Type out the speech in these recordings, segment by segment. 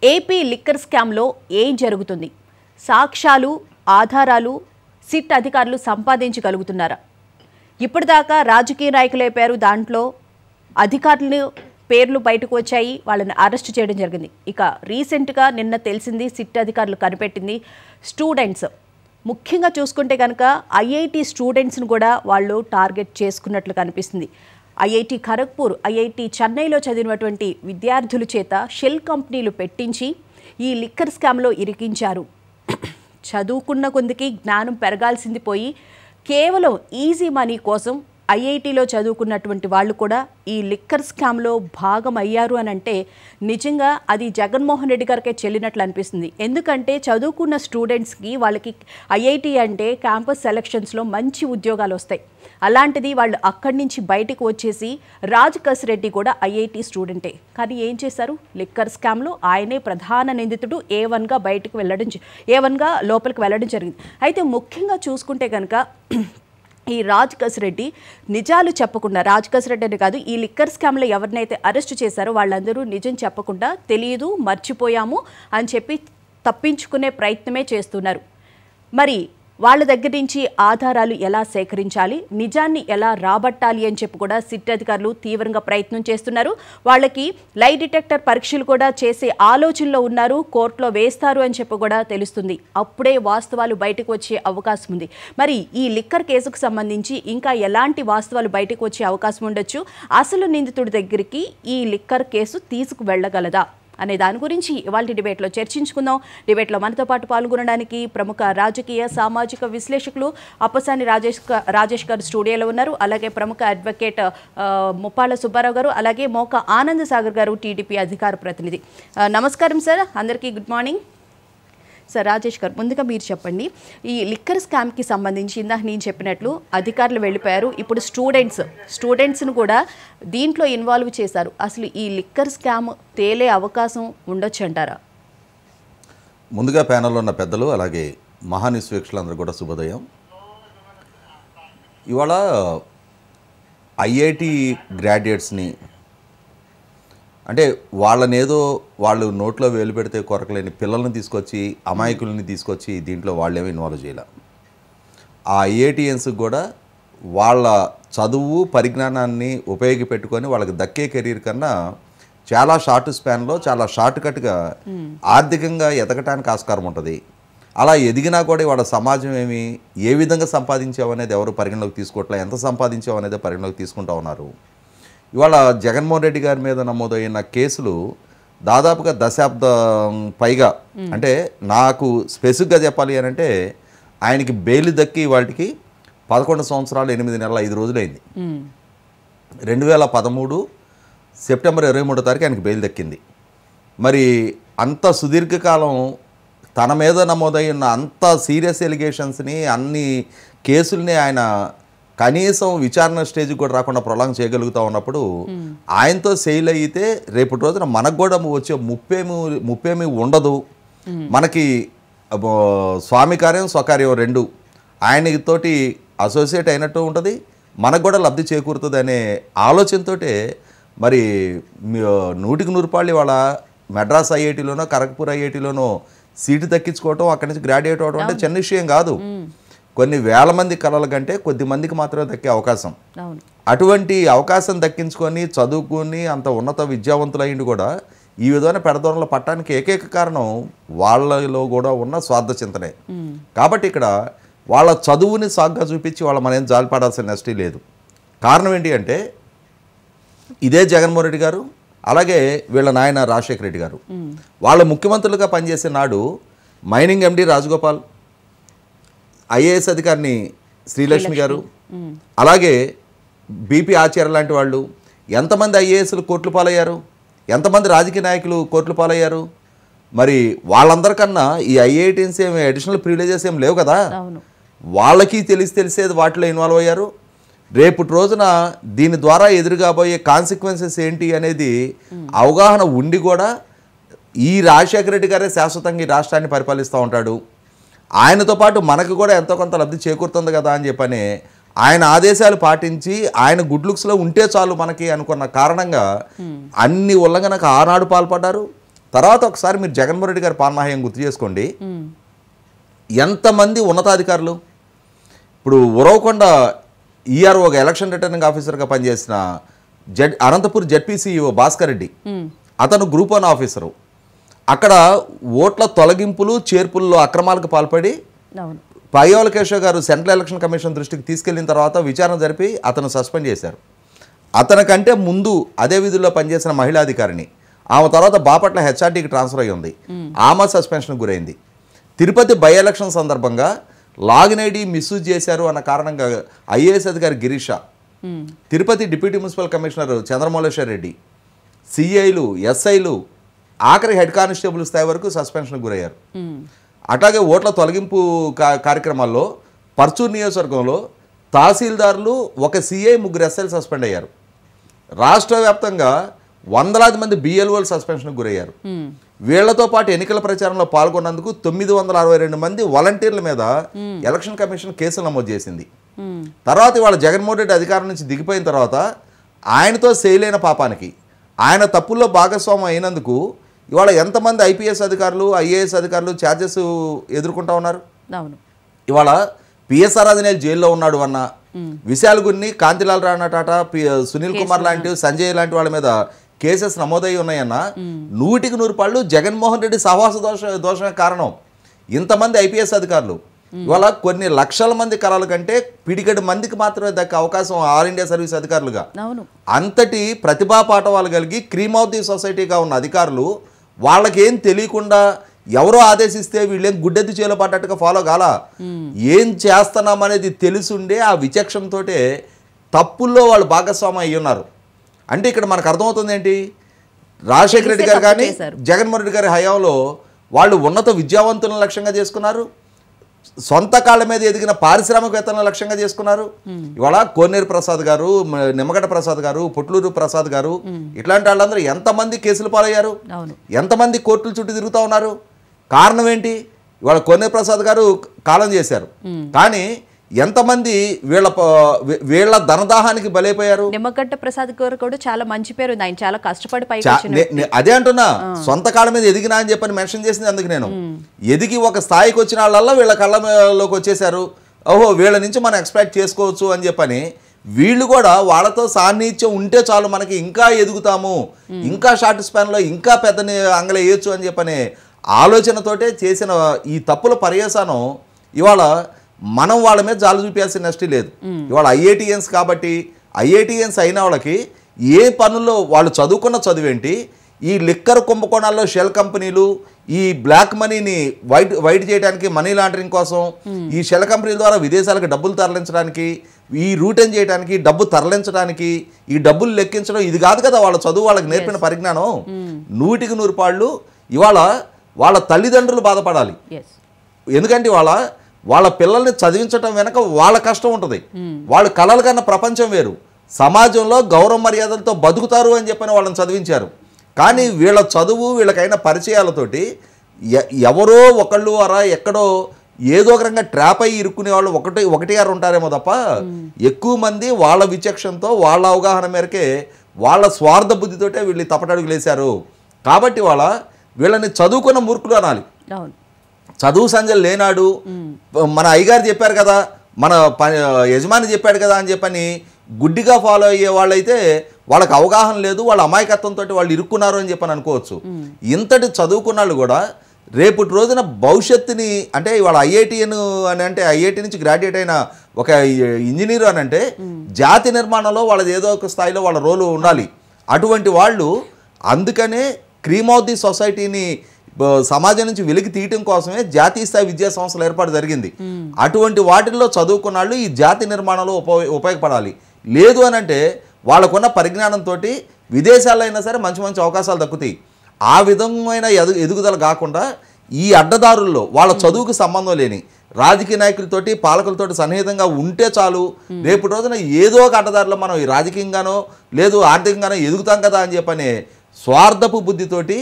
AP liquor స్కామ్లో ఏం జరుగుతుంది? సాక్ష్యాలు, ఆధారాలు సిట్ అధికారులు సంపాదించగలుగుతున్నారా? ఇప్పటిదాకా రాజకీయ నాయకులే పేరు, దాంట్లో అధికారులు పేర్లు బయటకు వచ్చాయి, వాళ్ళని అరెస్ట్ చేయడం జరిగింది. ఇక రీసెంట్గా నిన్న తెలిసింది, సిట్ అధికారులు కనిపెట్టింది స్టూడెంట్స్. ముఖ్యంగా చూసుకుంటే కనుక ఐఐటి స్టూడెంట్స్ను కూడా వాళ్ళు టార్గెట్ చేసుకున్నట్లు కనిపిస్తుంది. ఐఐటి ఖరగ్పూర్, ఐఐటి చెన్నైలో చదివినటువంటి విద్యార్థుల చేత షెల్ కంపెనీలు పెట్టించి ఈ లిక్కర్ స్కామ్లో ఇరికించారు. చదువుకున్న కొందికి జ్ఞానం పెరగాల్సింది పోయి కేవలం ఈజీ మనీ కోసం ఐఐటిలో చదువుకున్నటువంటి వాళ్ళు కూడా ఈ లిక్కర్ స్కామ్లో భాగం అయ్యారు అని అంటే నిజంగా అది జగన్మోహన్ రెడ్డి గారికే చెల్లినట్లు అనిపిస్తుంది. ఎందుకంటే చదువుకున్న స్టూడెంట్స్కి వాళ్ళకి ఐఐటి అంటే క్యాంపస్ సెలక్షన్స్లో మంచి ఉద్యోగాలు వస్తాయి. అలాంటిది వాళ్ళు అక్కడి నుంచి బయటకు వచ్చేసి రాజ్ రెడ్డి కూడా ఐఐటి స్టూడెంటే, కానీ ఏం చేశారు? లిక్కర్ స్కామ్లో ఆయనే ప్రధాన నిందితుడు. A1గా బయటకు వెళ్ళడం, A1గా లోపలికి వెళ్ళడం జరిగింది. అయితే ముఖ్యంగా చూసుకుంటే కనుక ఈ రాజ్ రెడ్డి నిజాలు చెప్పకుండా, రాజ్ రెడ్డి అని కాదు, ఈ లిక్కర్ స్కామ్లో ఎవరినైతే అరెస్ట్ చేశారో వాళ్ళందరూ నిజం చెప్పకుండా తెలియదు, మర్చిపోయాము అని చెప్పి తప్పించుకునే ప్రయత్నమే చేస్తున్నారు. మరి వాళ్ళ దగ్గర నుంచి ఆధారాలు ఎలా సేకరించాలి, నిజాన్ని ఎలా రాబట్టాలి అని చెప్పి కూడా సిట్ అధికారులు తీవ్రంగా ప్రయత్నం చేస్తున్నారు. వాళ్ళకి లై డిటెక్టర్ పరీక్షలు కూడా చేసే ఆలోచనలో ఉన్నారు. కోర్టులో వేస్తారు అని చెప్పి కూడా తెలుస్తుంది. అప్పుడే వాస్తవాలు బయటకు వచ్చే అవకాశం ఉంది. మరి ఈ లిక్కర్ కేసుకు సంబంధించి ఇంకా ఎలాంటి వాస్తవాలు బయటకు వచ్చే అవకాశం ఉండొచ్చు? అసలు నిందితుడి దగ్గరికి ఈ లిక్కర్ కేసు తీసుకు వెళ్ళగలదా అనే దాని గురించి ఇవాళ డిబేట్లో చర్చించుకుందాం. డిబేట్లో మనతో పాటు పాల్గొనడానికి ప్రముఖ రాజకీయ సామాజిక విశ్లేషకులు అప్పసాని రాజేష్ గారు స్టూడియోలో ఉన్నారు. అలాగే ప్రముఖ అడ్వకేట్ ముప్పాళ్ళ సుబ్బారావు గారు, అలాగే మోక ఆనంద్ సాగర్ గారు, టీడీపీ అధికార ప్రతినిధి. నమస్కారం సార్, అందరికీ గుడ్ మార్నింగ్. సార్ రాజేష్ గారు, ముందుగా మీరు చెప్పండి, ఈ లిక్కర్ స్కామ్కి సంబంధించి ఇందాక నేను చెప్పినట్లు అధికారులు వెళ్ళిపోయారు, ఇప్పుడు స్టూడెంట్స్ను కూడా దీంట్లో ఇన్వాల్వ్ చేశారు. అసలు ఈ లిక్కర్ స్కామ్ తేలే అవకాశం ఉండొచ్చు అంటారా? ముందుగా ప్యానెల్లో ఉన్న పెద్దలు, అలాగే మహాన్యూస్ వీక్షకులందరూ కూడా శుభోదయం. ఇవాళ ఐఐటి గ్రాడ్యుయేట్స్ని, అంటే వాళ్ళనేదో వాళ్ళు నోట్లో వేలు పెడితే కొరకలేని పిల్లల్ని తీసుకొచ్చి, అమాయకుల్ని తీసుకొచ్చి దీంట్లో వాళ్ళేమో ఇన్వాల్వ్ చేయాలి. ఆ ఐఐటియన్స్కి కూడా వాళ్ళ చదువు పరిజ్ఞానాన్ని ఉపయోగపెట్టుకొని వాళ్ళకి దక్కే కెరీర్ కన్నా చాలా షార్ట్ స్పాన్లో, చాలా షార్ట్ కట్గా ఆర్థికంగా ఎదగటానికి ఆస్కారం ఉంటుంది. అలా ఎదిగినా కూడా వాళ్ళ సమాజం ఏ విధంగా సంపాదించామనేది ఎవరు పరిగణలోకి తీసుకోవట్లే, ఎంత సంపాదించామనేది పరిగణలోకి తీసుకుంటా ఉన్నారు. ఇవాళ జగన్మోహన్ రెడ్డి గారి మీద నమోదైన కేసులు దాదాపుగా దశాబ్దం పైగా, అంటే నాకు స్పెసిఫిక్గా చెప్పాలి అని అంటే ఆయనకి బెయిల్ దక్కి వాటికి 11 సంవత్సరాలు 8 నెలల 5 రోజులైంది. 2013 సెప్టెంబర్ 23వ తారీఖు ఆయనకి బెయిల్ దక్కింది. మరి అంత సుదీర్ఘకాలం తన మీద నమోదైన అంత సీరియస్ ఎలిగేషన్స్ని, అన్ని కేసుల్ని ఆయన కనీసం విచారణ స్టేజ్కి కూడా రాకుండా ప్రొలాంగ్ చేయగలుగుతూ ఉన్నప్పుడు ఆయనతో సెయిల్ అయితే రేపటి రోజున మనకు కూడా వచ్చే ముప్పేమీ ఉండదు. మనకి స్వామి కార్యం స్వకార్యం రెండు ఆయనతోటి అసోసియేట్ అయినట్టు ఉంటుంది, మనకు కూడా లబ్ధి చేకూరుతుంది అనే ఆలోచనతో మరి 100కి 100 రూపాయలు వాళ్ళ మెడ్రాస్ ఐఐటిలోనో ఖరగ్పూర్ ఐఐటిలోనో సీటు దక్కించుకోవటం, అక్కడి నుంచి గ్రాడ్యుయేట్ అవడం అంటే చిన్న విషయం కాదు. కొన్ని వేల మంది కళల కంటే కొద్ది మందికి మాత్రమే దక్కే అవకాశం. అటువంటి అవకాశం దక్కించుకొని చదువుకుని అంత ఉన్నత విద్యావంతులైండి కూడా ఈ విధమైన పెడదోరలో పట్టడానికి ఏకైక కారణం వాళ్ళలో కూడా ఉన్న స్వార్థ చింతనే. కాబట్టి ఇక్కడ వాళ్ళ చదువుని సాగ్గా చూపించి వాళ్ళ మనం జాలిపడాల్సిన నెస్టీ లేదు. కారణం ఏంటి అంటే ఇదే జగన్మోహన్ రెడ్డి గారు, అలాగే వీళ్ళ నాయన రాజశేఖర రెడ్డి గారు, వాళ్ళ ముఖ్యమంత్రులుగా పనిచేసే నాడు మైనింగ్ ఎండి రాజగోపాల్, ఐఏఎస్ అధికారిని శ్రీలక్ష్మి గారు, అలాగే బీపీ ఆచార్య లాంటి వాళ్ళు, ఎంతమంది ఐఏఎస్లు కోర్టుల పాలయ్యారు, ఎంతమంది రాజకీయ నాయకులు కోర్టుల పాలయ్యారు. మరి వాళ్ళందరికన్నా ఈ ఐఐటీన్స్ ఏమి అడిషనల్ ప్రివిలేజెస్ ఏం లేవు కదా, వాళ్ళకి తెలిసేది వాటిలో ఇన్వాల్వ్ అయ్యారు. రేపటి రోజున దీని ద్వారా ఎదురుగాబోయే కాన్సిక్వెన్సెస్ ఏంటి అనేది అవగాహన ఉండి కూడా ఈ రాజశేఖర రెడ్డి గారే శాశ్వతంగా ఈ రాష్ట్రాన్ని పరిపాలిస్తూ ఉంటాడు, ఆయనతో పాటు మనకు కూడా ఎంతో కొంత లబ్ధి చేకూరుతుంది కదా అని చెప్పని ఆయన ఆదేశాలు పాటించి ఆయన గుడ్ లుక్స్లో ఉంటే చాలు మనకి అనుకున్న కారణంగా అన్ని ఉల్లంఘనకు ఆనాడు పాల్పడ్డారు. తర్వాత ఒకసారి మీరు జగన్మోహన్ రెడ్డి గారి పాలనాహయం గుర్తు చేసుకోండి. ఎంతమంది ఉన్నతాధికారులు, ఇప్పుడు ఉరవకొండ ఈఆర్ఓగా ఎలక్షన్ రిటర్నింగ్ ఆఫీసర్గా పనిచేసిన అనంతపూర్ జెడ్పీసీఈఓ భాస్కర్ రెడ్డి, అతను గ్రూప్ 1 ఆఫీసరు. అక్కడ ఓట్ల తొలగింపులు చేర్పుల్లో అక్రమాలకు పాల్పడి పయ్యావుల కేశవ్ గారు సెంట్రల్ ఎలక్షన్ కమిషన్ దృష్టికి తీసుకెళ్లిన తర్వాత విచారణ జరిపి అతను సస్పెండ్ చేశారు. అతనికంటే ముందు అదే విధుల్లో పనిచేసిన మహిళాధికారిని, ఆమె తర్వాత బాపట్ల హెచ్ఆర్టీకి ట్రాన్స్ఫర్ అయ్యి ఉంది, ఆమె సస్పెన్షన్కి గురైంది. తిరుపతి బై ఎలక్షన్ సందర్భంగా లాగిన్ ఐడి మిస్యూజ్ చేశారు అన్న కారణంగా ఐఏఎస్ అధికారి Girisha, Tirupati deputy municipal commissioner Chandramouleshwar Reddy, సిఐలు, ఎస్ఐలు, ఆఖరి హెడ్ కానిస్టేబుల్ స్థాయి వరకు సస్పెన్షన్కి గురయ్యారు. అట్లాగే ఓట్ల తొలగింపు కార్యక్రమాల్లో పర్చూర్ నియోజకవర్గంలో తహసీల్దారులు, ఒక సిఐ, 3 ఎస్ఐలు సస్పెండ్ అయ్యారు. రాష్ట్ర వ్యాప్తంగా వందలాది మంది బిఎల్ఓలు సస్పెన్షన్కి గురయ్యారు. వీళ్లతో పాటు ఎన్నికల ప్రచారంలో పాల్గొన్నందుకు 962 మంది వాలంటీర్ల మీద ఎలక్షన్ కమిషన్ కేసులు నమోదు చేసింది. తర్వాత ఇవాళ జగన్మోహన్ రెడ్డి అధికారం నుంచి దిగిపోయిన తర్వాత ఆయనతో చేయలేని పాపానికి, ఆయన తప్పుల్లో భాగస్వామ్యం అయినందుకు ఇవాళ ఎంతమంది ఐపీఎస్ అధికారులు, ఐఏఎస్ అధికారులు ఛార్జెస్ ఎదుర్కొంటా ఉన్నారు. ఇవాళ పిఎస్ఆర్ ఆంజనేయులు జైల్లో ఉన్నాడు అన్న, విశాల్ గున్ని, కాంతిలాల్ రాణా టాటా, సునీల్ కుమార్ లాంటి, సంజయ్ లాంటి వాళ్ళ మీద కేసెస్ నమోదయ్యి ఉన్నాయన్న, 100% జగన్మోహన్ రెడ్డి సహవాస దోషమే కారణం. ఇంతమంది ఐపీఎస్ అధికారులు ఇవాళ కొన్ని లక్షల మంది కళల కంటే పిడిగడి మందికి మాత్రమే దక్కే అవకాశం ఆల్ ఇండియా సర్వీస్ అధికారులుగా, అంతటి ప్రతిభా పాఠవాలు కలిగి క్రీమ్ ఆఫ్ ది సొసైటీగా ఉన్న అధికారులు వాళ్ళకేం తెలియకుండా ఎవరో ఆదేశిస్తే వీళ్ళేం గుడ్డెద్దు చేలో పడ్డట్టుగా ఫాలో కాల, ఏం చేస్తున్నామనేది తెలుసుండే ఆ విచక్షణతో తప్పుల్లో వాళ్ళు భాగస్వామ్యం అయ్యి ఉన్నారు. అంటే ఇక్కడ మనకు అర్థమవుతుంది ఏంటి, రాజశేఖర రెడ్డి గారు కానీ జగన్మోహన్ రెడ్డి గారి హయాంలో వాళ్ళు ఉన్నత విద్యావంతులను లక్ష్యంగా చేసుకున్నారు, సొంత కాళ్ళ మీద ఎదిగిన పారిశ్రామికవేత్తలను లక్ష్యంగా చేసుకున్నారు. ఇవాళ కోనేరు ప్రసాద్ గారు, నిమ్మగడ్డ ప్రసాద్ గారు, పొట్లూరు ప్రసాద్ గారు, ఇట్లాంటి వాళ్ళందరూ ఎంతమంది కేసులు పాలయ్యారు, ఎంతమంది కోర్టుల చుట్టూ తిరుగుతూ ఉన్నారు. కారణం ఏంటి, ఇవాళ కోనేరు ప్రసాద్ గారు కాలం చేశారు, కానీ ఎంతమంది వీళ్ళ ధనదాహానికి బలైపోయారు. నిమ్మగడ్డ ప్రసాద్ గారు కూడా చాలా మంచి పేరు ఉంది, ఆయన చాలా కష్టపడి అదే అంటున్నా, సొంత కాళ్ళ మీద ఎదిగినా అని చెప్పని మెన్షన్ చేసింది. అందుకు నేను ఎదిగి ఒక స్థాయికి వచ్చిన వాళ్ళల్లో వీళ్ళ కళ్ళలోకి వచ్చేసారు, ఓహో వీళ్ళ నుంచి మనం ఎక్స్పెక్ట్ చేసుకోవచ్చు అని చెప్పని వీళ్ళు కూడా వాళ్ళతో సాన్నిహిత్యం ఉంటే చాలు మనకి ఇంకా ఎదుగుతాము, ఇంకా షార్ట్ స్పాన్లో ఇంకా పెద్ద అంగళ వేయచ్చు అని చెప్పని ఆలోచనతోటే చేసిన ఈ తప్పుల పర్యవసానం ఇవాళ మనం వాళ్ళ మీద జాలు చూపించాల్సిన నష్టం లేదు. ఇవాళ ఐఐటిఎన్స్ కాబట్టి ఐఐటిఎన్స్ అయిన వాళ్ళకి ఏ పనుల్లో వాళ్ళు చదువుకున్న చదువేంటి, ఈ లిక్కర్ కుంభకోణాల్లో షెల్ కంపెనీలు ఈ బ్లాక్ మనీని వైట్ చేయడానికి, మనీ లాండరింగ్ కోసం ఈ షెల్ కంపెనీల ద్వారా విదేశాలకు డబ్బులు తరలించడానికి, ఈ రూటెన్ చేయడానికి, డబ్బు తరలించడానికి, ఈ డబ్బులు లెక్కించడం, ఇది కాదు కదా వాళ్ళ చదువు, వాళ్ళకి నేర్పిన పరిజ్ఞానం. 100% ఇవాళ వాళ్ళ తల్లిదండ్రులు బాధపడాలి. ఎందుకంటే వాళ్ళ పిల్లల్ని చదివించడం వెనక వాళ్ళ కష్టం ఉంటుంది. వాళ్ళు కలలు కన్నా ప్రపంచం వేరు, సమాజంలో గౌరవ మర్యాదలతో బతుకుతారు అని చెప్పని వాళ్ళని చదివించారు. కానీ వీళ్ళ చదువు, వీళ్ళకైన పరిచయాలతోటి ఎవరో ఒకళ్ళు అరా ఎక్కడో ఏదో ఒక రకంగా ట్రాప్ అయ్యి ఇరుక్కునే వాళ్ళు ఒకటి గారు ఉంటారేమో తప్ప ఎక్కువ మంది వాళ్ళ విచక్షణతో, వాళ్ళ అవగాహన మేరకే, వాళ్ళ స్వార్థ బుద్ధితోటే వీళ్ళు తప్పటడుగులు వేశారు. కాబట్టి వీళ్ళని చదువుకున్న మూర్ఖులు అనాలి. చదువు సంజలు లేనాడు, మన అయ్యగారు చెప్పారు కదా, మన యజమాని చెప్పాడు కదా అని చెప్పని గుడ్డిగా ఫాలో అయ్యే వాళ్ళైతే వాళ్ళకి అవగాహన లేదు, వాళ్ళ అమాయకత్వంతో వాళ్ళు ఇరుక్కున్నారు అని చెప్పని అనుకోవచ్చు. ఇంతటి చదువుకున్న వాళ్ళు కూడా రేపటి రోజున భవిష్యత్తుని, అంటే ఇవాళ ఐఐటిఎన్ అని అంటే ఐఐటి నుంచి గ్రాడ్యుయేట్ అయిన ఒక ఇంజనీర్ అని అంటే జాతి నిర్మాణంలో వాళ్ళది ఏదో ఒక స్థాయిలో వాళ్ళ రోలు ఉండాలి. అటువంటి వాళ్ళు అందుకనే క్రీమ్ ఆఫ్ ది సొసైటీని సమాజం నుంచి వెలికి తీయటం కోసమే జాతీయ స్థాయి విద్యా సంస్థలు ఏర్పాటు జరిగింది. అటువంటి వాటిల్లో చదువుకున్న వాళ్ళు ఈ జాతి నిర్మాణంలో ఉపయోగపడాలి. లేదు అని అంటే వాళ్ళకున్న పరిజ్ఞానంతో విదేశాల్లో అయినా సరే మంచి మంచి అవకాశాలు దక్కుతాయి. ఆ విధమైన ఎదుగుదల కాకుండా ఈ అడ్డదారుల్లో వాళ్ళ చదువుకు సంబంధం లేని రాజకీయ నాయకులతోటి, పాలకులతోటి సన్నిహితంగా ఉంటే చాలు, రేపు రోజున ఏదో ఒక అడ్డదారిలో మనం రాజకీయంగానో లేదు ఆర్థికంగానో ఎదుగుతాం కదా అని చెప్పనే స్వార్థపు బుద్ధితోటి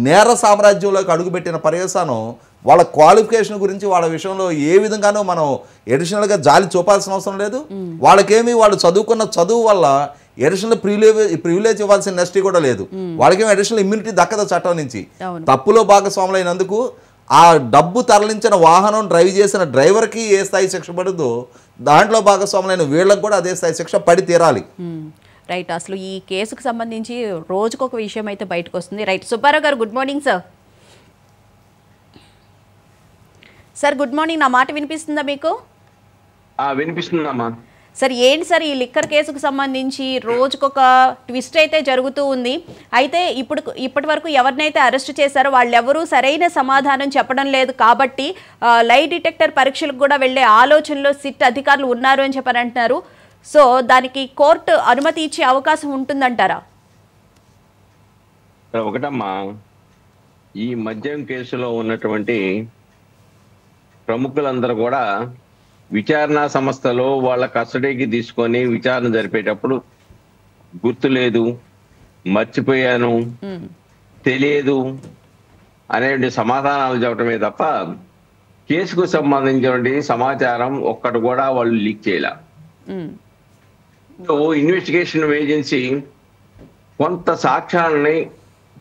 నేర సామ్రాజ్యంలోకి అడుగుపెట్టిన పర్యవసానం వాళ్ళ క్వాలిఫికేషన్ గురించి వాళ్ళ విషయంలో ఏ విధంగానూ మనం ఎడిషనల్గా జాలి చూపాల్సిన అవసరం లేదు. వాళ్ళకేమీ వాళ్ళు చదువుకున్న చదువు వల్ల అడిషనల్ ప్రివిలేజ్ ఇవ్వాల్సిన ఎస్టీ కూడా లేదు. వాళ్ళకేమో అడిషనల్ ఇమ్యూనిటీ దక్కదు చట్టం నుంచి. అవును. తప్పులో భాగస్వాములైనందుకు ఆ డబ్బు తరలించిన వాహనం డ్రైవ్ చేసిన డ్రైవర్కి ఏ స్థాయి శిక్ష పడుతుందో దాంట్లో భాగస్వాములైన వీళ్ళకి కూడా అదే స్థాయి శిక్ష పడి తీరాలి. రైట్. అసలు ఈ కేసుకు సంబంధించి రోజుకొక విషయం అయితే బయటకు వస్తుంది. రైట్. సుబ్బారావు గారు good morning sir. Sir good morning. నా మాట వినిపిస్తుందా మీకు? వినిపిస్తుందమ్మా. సార్ ఏంటి సార్ ఈ లిక్కర్ కేసుకు సంబంధించి రోజుకొక ట్విస్ట్ అయితే జరుగుతూ ఉంది. అయితే ఇప్పటి వరకు ఎవరినైతే అరెస్ట్ చేశారో వాళ్ళెవరూ సరైన సమాధానం చెప్పడం లేదు కాబట్టి లై డిటెక్టర్ పరీక్షలకు కూడా వెళ్ళే ఆలోచనలో సిట్ అధికారులు ఉన్నారు అని చెప్పని అంటున్నారు. సో దానికి కోర్టు అనుమతి ఇచ్చే అవకాశం ఉంటుందంటారా? ఒకటమ్మా, ఈ మద్యం కేసులో ఉన్నటువంటి ప్రముఖులందరూ కూడా విచారణ సంస్థలో వాళ్ళ కస్టడీకి తీసుకొని విచారణ జరిపేటప్పుడు గుర్తులేదు, మర్చిపోయాను, తెలియదు అనే సమాధానాలు చెప్పడమే తప్ప కేసుకు సంబంధించినటువంటి సమాచారం ఒక్కటి కూడా వాళ్ళు లీక్ చేయలే. ఇన్వెస్టిగేషన్ ఏజెన్సీ కొంత సాక్ష్యాలని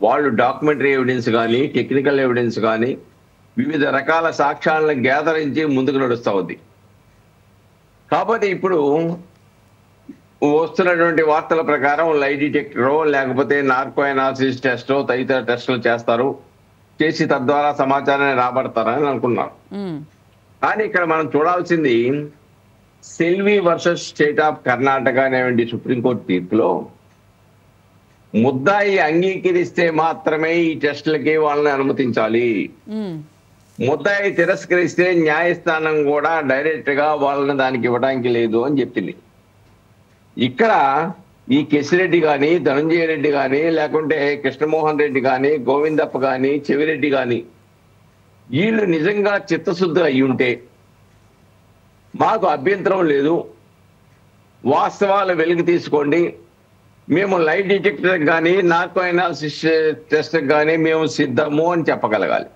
వాళ్ళు డాక్యుమెంటరీ ఎవిడెన్స్ కానీ టెక్నికల్ ఎవిడెన్స్ కానీ వివిధ రకాల సాక్ష్యాలను గ్యాదరించి ముందుకు నడుస్తూ ఉంది. కాబట్టి ఇప్పుడు వస్తున్నటువంటి వార్తల ప్రకారం లై డిటెక్టరో లేకపోతే నార్కో అనాలిసిస్ టెస్టో తదితర టెస్టులు చేస్తారు, చేసి తద్వారా సమాచారాన్ని రాబడతారని అనుకున్నారు. కానీ ఇక్కడ మనం చూడాల్సింది Selvi versus state of Karnataka అనేటువంటి సుప్రీంకోర్టు తీర్పులో ముద్దాయి అంగీకరిస్తే మాత్రమే ఈ టెస్టులకి వాళ్ళని అనుమతించాలి, ముద్దాయి తిరస్కరిస్తే న్యాయస్థానం కూడా డైరెక్ట్ గా వాళ్ళని దానికి ఇవ్వడానికి లేదు అని చెప్పింది. ఇక్కడ ఈ కెసిరెడ్డి కానీ ధనంజయ రెడ్డి కానీ లేకుంటే కృష్ణమోహన్ రెడ్డి కానీ గోవిందప్ప కానీ చెవిరెడ్డి కానీ వీళ్ళు నిజంగా చిత్తశుద్ధి అయి ఉంటే మాకు అభ్యంతరం లేదు, వాస్తవాలు వెలుగు తీసుకోండి, మేము లై డిటెక్టర్ కానీ నార్కో అనాలిసిస్ టెస్ట్ కానీ మేము సిద్ధము అని చెప్పగలగాలి.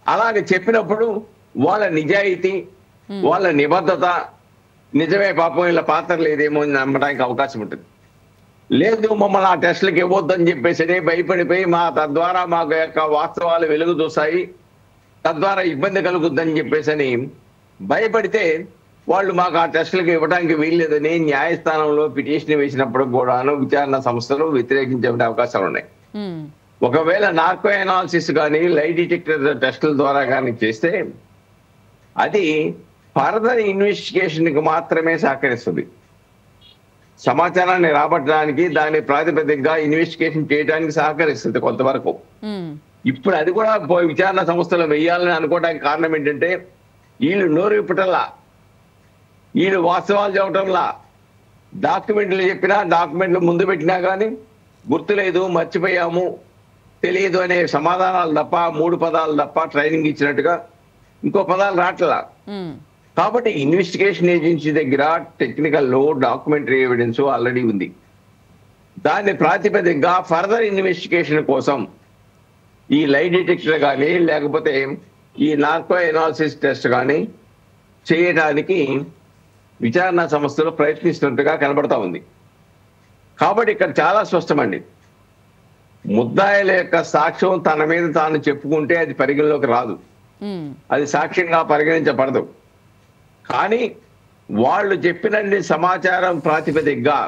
అలాగే చెప్పినప్పుడు వాళ్ళ నిజాయితీ, వాళ్ళ నిబద్ధత, నిజమే పాపం ఇలా పాత్ర లేదేమో అని నమ్మడానికి అవకాశం ఉంటుంది. లేదు మమ్మల్ని ఆ టెస్టులకు ఇవ్వద్దని చెప్పేసి భయపడిపోయి తద్వారా మాకు యొక్క వాస్తవాలు వెలుగు చూస్తాయి, తద్వారా ఇబ్బంది కలుగుద్దని చెప్పేసి భయపడితే వాళ్ళు మాకు ఆ టెస్టులకు ఇవ్వడానికి వీల్లేదని న్యాయస్థానంలో పిటిషన్ వేసినప్పుడు కూడాను విచారణ సంస్థలు వ్యతిరేకించే అవకాశాలు ఉన్నాయి. ఒకవేళ నార్కో అనాలిసిస్ కానీ లై డిటెక్టర్ టెస్టుల ద్వారా కానీ చేస్తే అది ఫర్దర్ ఇన్వెస్టిగేషన్ కి మాత్రమే సహకరిస్తుంది. సమాచారాన్ని రాబట్టడానికి దాని ప్రాతిపదికగా ఇన్వెస్టిగేషన్ చేయడానికి సహకరిస్తుంది కొంతవరకు. ఇప్పుడు అది కూడా విచారణ సంస్థలు వెయ్యాలని అనుకోవడానికి కారణం ఏంటంటే వీళ్ళు నోరు విప్పటంలా, వీళ్ళు వాస్తవాలు చెప్పటంలా, డాక్యుమెంట్లు చెప్పినా డాక్యుమెంట్లు ముందు పెట్టినా కానీ గుర్తులేదు, మర్చిపోయాము, తెలియదు అనే సమాధానాలు తప్ప 3 పదాలు తప్ప ట్రైనింగ్ ఇచ్చినట్టుగా ఇంకో పదాలు రావట్లా. కాబట్టి ఇన్వెస్టిగేషన్ ఏజెన్సీ దగ్గర టెక్నికల్ డాక్యుమెంటరీ ఎవిడెన్స్ ఆల్రెడీ ఉంది. దాన్ని ప్రాతిపదికగా ఫర్దర్ ఇన్వెస్టిగేషన్ కోసం ఈ లై డిటెక్టర్ కానీ లేకపోతే ఈ నార్కో ఎనాలిసిస్ టెస్ట్ కానీ చేయడానికి విచారణ సంస్థలు ప్రయత్నిస్తున్నట్టుగా కనబడతా ఉంది. కాబట్టి ఇక్కడ చాలా స్పష్టమండి, ముద్దాయిల యొక్క సాక్ష్యం తన మీద తాను చెప్పుకుంటే అది పరిగణలోకి రాదు, అది సాక్ష్యంగా పరిగణించబడదు. కానీ వాళ్ళు చెప్పినన్ని సమాచారం ప్రాతిపదికగా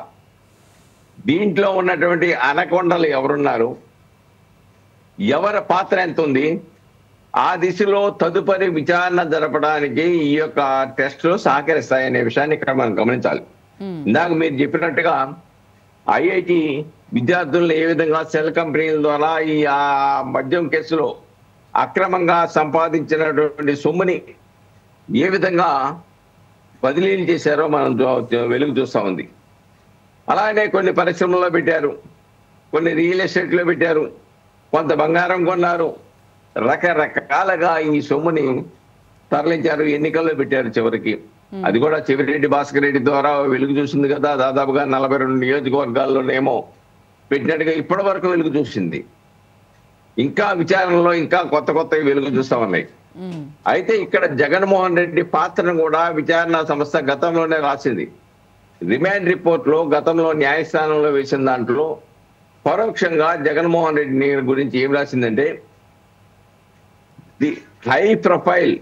దీంట్లో ఉన్నటువంటి అనకొండలు ఎవరున్నారు, ఎవరి పాత్ర ఎంత ఉంది, ఆ దిశలో తదుపరి విచారణ జరపడానికి ఈ యొక్క టెస్టులు సహకరిస్తాయనే విషయాన్ని ఇక్కడ మనం గమనించాలి. ఇందాక మీరు చెప్పినట్టుగా ఐఐటి విద్యార్థులను ఏ విధంగా సెల్ కంపెనీల ద్వారా ఈ మద్యం కేసులో అక్రమంగా సంపాదించినటువంటి సొమ్ముని ఏ విధంగా బదిలీలు చేశారో మనం వెలుగు చూస్తా ఉంది. అలానే కొన్ని పరిశ్రమల్లో పెట్టారు, కొన్ని రియల్ ఎస్టేట్లో పెట్టారు, కొంత బంగారం కొన్నారు, రకరకాలుగా ఈ సొమ్ముని తరలించారు, ఎన్నికల్లో పెట్టారు. చివరికి అది కూడా చెవిరెడ్డి భాస్కర్ రెడ్డి ద్వారా వెలుగు చూసింది కదా, దాదాపుగా 42 నియోజకవర్గాల్లోనేమో పెట్టినట్టుగా ఇప్పటి వరకు వెలుగు చూసింది. ఇంకా విచారణలో ఇంకా కొత్త వెలుగు చూస్తా ఉన్నాయి. అయితే ఇక్కడ జగన్మోహన్ రెడ్డి పాత్రను కూడా విచారణ సంస్థ గతంలోనే రాసింది. రిమాండ్ రిపోర్ట్ లో గతంలో న్యాయస్థానంలో వేసిన దాంట్లో పరోక్షంగా జగన్మోహన్ రెడ్డి గురించి ఏం రాసిందంటే, the high profile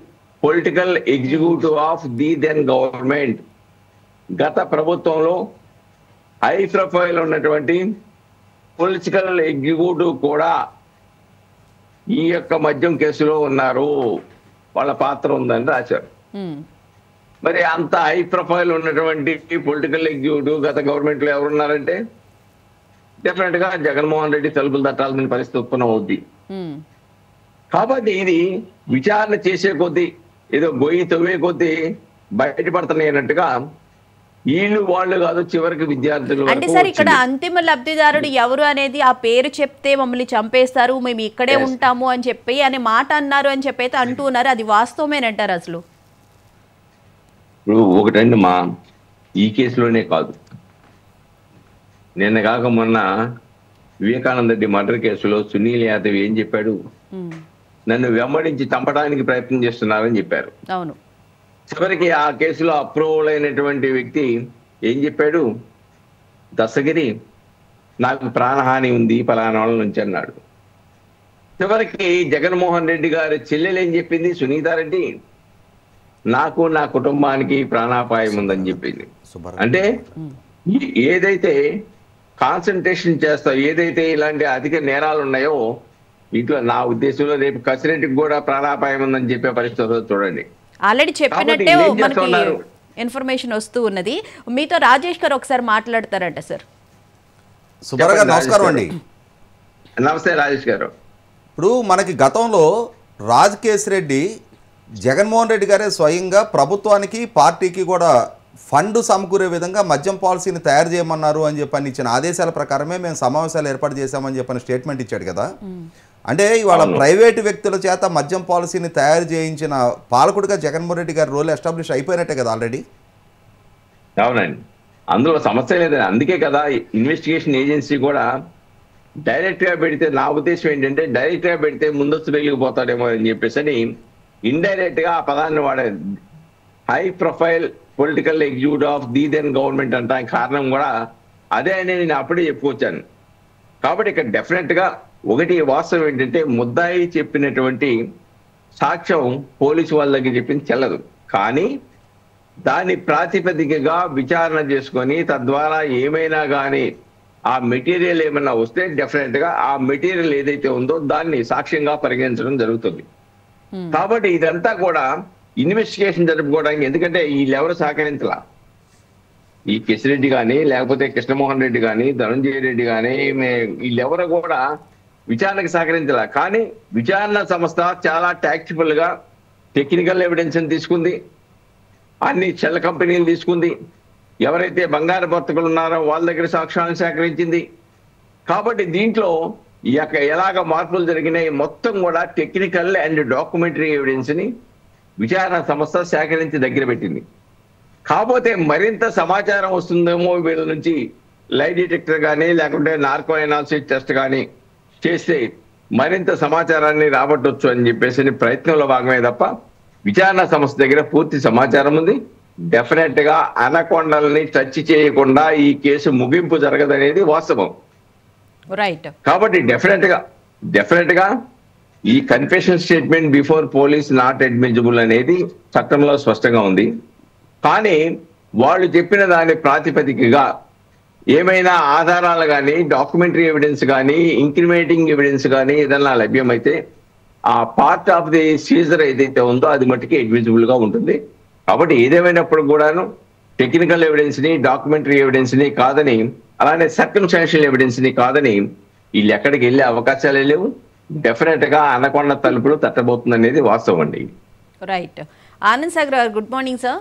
political executive of the then government, గత ప్రభుత్వంలో హై ప్రొఫైల్ ఉన్నటువంటి పొలిటికల్ ఎగ్జిక్యూటివ్ కూడా ఈ యొక్క మద్యం కేసులో ఉన్నారు, వాళ్ళ పాత్ర ఉందని రాశారు. మరి అంత హై ప్రొఫైల్ ఉన్నటువంటి పొలిటికల్ ఎగ్జిక్యూటివ్ గత గవర్నమెంట్ లో ఎవరున్నారంటే డెఫినెట్ గా జగన్మోహన్ రెడ్డి తలుపులు తట్టాల్సిన పరిస్థితి ఉత్పన్నం అవుద్ది. కాబట్టి ఇది విచారణ చేసే కొద్దీ, ఏదో గొయ్యి తవ్వే కొద్దీ బయటపడుతున్నాయి అన్నట్టుగా వీళ్ళు వాళ్ళు కాదు, చివరికి విద్యార్థులు. అంటే సార్ ఇక్కడ అంతిమ లబ్ధిదారుడు ఎవరు అనేది ఆ పేరు చెప్తే మమ్మల్ని చంపేస్తారు, మేము ఇక్కడే ఉంటాము అని చెప్పి అనే మాట అన్నారు అని చెప్పి అయితే అంటూ ఉన్నారు. అది వాస్తవమేనంటారు అసలు? ఇప్పుడు ఒకటండి మా ఈ కేసులోనే కాదు, నిన్న కాక మొన్న వివేకానంద రెడ్డి మర్డర్ కేసులో సునీల్ యాదవ్ ఏం చెప్పాడు, నన్ను వెంబడించి చంపడానికి ప్రయత్నం చేస్తున్నారని చెప్పారు. అవును. చివరికి ఆ కేసులో అప్రూవల్ అయినటువంటి వ్యక్తి ఏం చెప్పాడు, దశగిరి నాకు ప్రాణహాని ఉంది పలానా వాళ్ళ నుంచి అన్నాడు. చివరికి జగన్మోహన్ రెడ్డి గారి చెల్లెలు ఏం చెప్పింది, సునీతారెడ్డి నాకు నా కుటుంబానికి ప్రాణాపాయం ఉందని చెప్పింది. అంటే ఏదైతే కాన్సన్ట్రేషన్ చేస్తావు, ఏదైతే ఇలాంటి అధిక నేరాలు ఉన్నాయో వీటిలో నా ఉద్దేశంలో రేపు కసిరెడ్డికి కూడా ప్రాణాపాయం ఉందని చెప్పే పరిస్థితి చూడండి. ఆల్రెడీ చెప్పినట్టే మనకి ఇన్ఫర్మేషన్ వస్తూ ఉన్నది. మీతో రాజేష్ గారు ఒకసారి మాట్లాడతారంట సార్. నమస్కారం అండి. నమస్తే రాజేష్ గారు. ఇప్పుడు మనకి గతంలో రాజ్ కేశిరెడ్డి జగన్మోహన్ రెడ్డి గారే స్వయంగా ప్రభుత్వానికి పార్టీకి కూడా ఫండ్ సమకూరే విధంగా మద్యం పాలసీని తయారు చేయమన్నారు అని చెప్పని ఇచ్చిన ఆదేశాల ప్రకారమే మేము సమావేశాలు ఏర్పాటు చేశామని చెప్పని స్టేట్మెంట్ ఇచ్చాడు కదా. అంటే ఇవాళ ప్రైవేటు వ్యక్తుల చేత మద్యం పాలసీని తయారు చేయించిన పాలకుడిగా జగన్మోహన్ రెడ్డి గారి రోల్ ఎస్టాబ్లిష్ అయిపోయినట్టే కదా ఆల్రెడీ. అవునండి, అందులో సమస్య లేదండి. అందుకే కదా ఇన్వెస్టిగేషన్ ఏజెన్సీ కూడా డైరెక్ట్ గా పెడితే, నా ఉద్దేశం ఏంటంటే డైరెక్ట్ గా పెడితే ముందస్తు వెళ్ళిపోతాడేమో అని చెప్పేసి అని ఇండైరెక్ట్ గా ఆ పదాన్ని వాడేది. High profile political executive of the then government అంటానికి కారణం కూడా అదే అని నేను అప్పుడే చెప్పుకొచ్చాను. కాబట్టి ఇక్కడ డెఫినెట్ గా ఒకటి వాస్తవం ఏంటంటే, ముద్దాయి చెప్పినటువంటి సాక్ష్యం పోలీసు వాళ్ళ దగ్గర చెప్పింది చెల్లదు, కానీ దాని ప్రాతిపదికగా విచారణ చేసుకొని తద్వారా ఏమైనా కానీ ఆ మెటీరియల్ ఏమైనా వస్తే డెఫినెట్ గా ఆ మెటీరియల్ ఏదైతే ఉందో దాన్ని సాక్ష్యంగా పరిగణించడం జరుగుతుంది. కాబట్టి ఇదంతా కూడా ఇన్వెస్టిగేషన్ జరుపుకోవడానికి, ఎందుకంటే వీళ్ళెవరు సహకరించలా, ఈ కిషిరెడ్డి కానీ లేకపోతే కృష్ణమోహన్ రెడ్డి కానీ ధనంజయ రెడ్డి కానీ వీళ్ళెవరు కూడా విచారణకు సహకరించాల. కానీ విచారణ సంస్థ చాలా టాక్టిఫుల్ గా టెక్నికల్ ఎవిడెన్స్ తీసుకుంది, అన్ని చెల్ల కంపెనీలు తీసుకుంది, ఎవరైతే బంగారు వర్తకులు ఉన్నారో వాళ్ళ దగ్గర సాక్ష్యాలను సేకరించింది. కాబట్టి దీంట్లో ఎలాగ మార్పులు జరిగినాయి మొత్తం కూడా టెక్నికల్ అండ్ డాక్యుమెంటరీ ఎవిడెన్స్ ని విచారణ సంస్థ సేకరించి దగ్గర పెట్టింది. కాకపోతే మరింత సమాచారం వస్తుందేమో వీళ్ళ నుంచి, లై డిటెక్టర్ కానీ లేకుంటే నార్కో ఎనాలిసిస్ టెస్ట్ కానీ చేస్తే మరింత సమాచారాన్ని రాబట్టవచ్చు అని చెప్పేసి ప్రయత్నంలో భాగమే తప్ప విచారణ సంస్థ దగ్గర పూర్తి సమాచారం ఉంది. డెఫినెట్ గా అనకొండల్ని టచ్ చేయకుండా ఈ కేసు ముగింపు జరగదనేది వాస్తవం. రైట్. కాబట్టి డెఫినెట్ గా ఈ confession statement before police not admissible అనేది చట్టంలో స్పష్టంగా ఉంది. కానీ వాళ్ళు చెప్పిన దాని ప్రాతిపదికగా ఏమైనా ఆధారాలు కానీ డాక్యుమెంటరీ ఎవిడెన్స్ కానీ ఇంక్రిమేటింగ్ ఎవిడెన్స్ కానీ ఏదైనా లభ్యమైతే ఆ పార్ట్ ఆఫ్ ది సీజర్ ఏదైతే ఉందో అది మట్టుకి అడ్మిసిబుల్ గా ఉంటుంది. కాబట్టి ఏదేమైనప్పుడు కూడాను టెక్నికల్ ఎవిడెన్స్ ని డాక్యుమెంటరీ ఎవిడెన్స్ ని కాదని, అలానే సర్కమ్స్టాన్షియల్ ఎవిడెన్స్ ని కాదని వీళ్ళు ఎక్కడికి వెళ్ళే అవకాశాలే లేవు. డెఫినెట్ గా అనకొండ తలుపులు తట్టబోతుంది అనేది వాస్తవం అండి. రైట్. ఆనంద్ సాగర్ గారు, గుడ్ మార్నింగ్ సార్.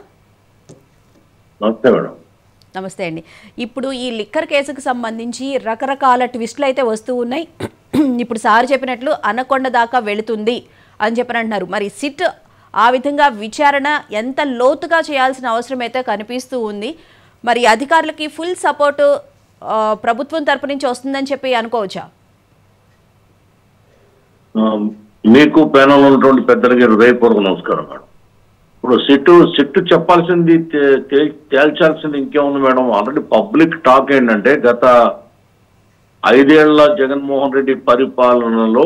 నమస్తే మేడం. నమస్తే అండి. ఇప్పుడు ఈ లిక్కర్ కేసుకు సంబంధించి రకరకాల ట్విస్టులు అయితే వస్తూ ఉన్నాయి. ఇప్పుడు సార్ చెప్పినట్లు అనకొండ దాకా వెళుతుంది అని చెప్పని అంటున్నారు. మరి సిట్ ఆ విధంగా విచారణ ఎంత లోతుగా చేయాల్సిన అవసరం అయితే కనిపిస్తూ ఉంది. మరి అధికారులకి ఫుల్ సపోర్టు ప్రభుత్వం తరపు నుంచి వస్తుందని చెప్పి అనుకోవచ్చా? మీకు ప్యానల్ ఉన్నటువంటి పెద్దలకి హృదయపూర్వక నమస్కారం మేడం. ఇప్పుడు సిట్టు చెప్పాల్సింది తేల్చాల్సింది ఇంకేముంది మేడం. ఆల్రెడీ పబ్లిక్ టాక్ ఏంటంటే గత 5 ఏళ్ల జగన్మోహన్ రెడ్డి పరిపాలనలో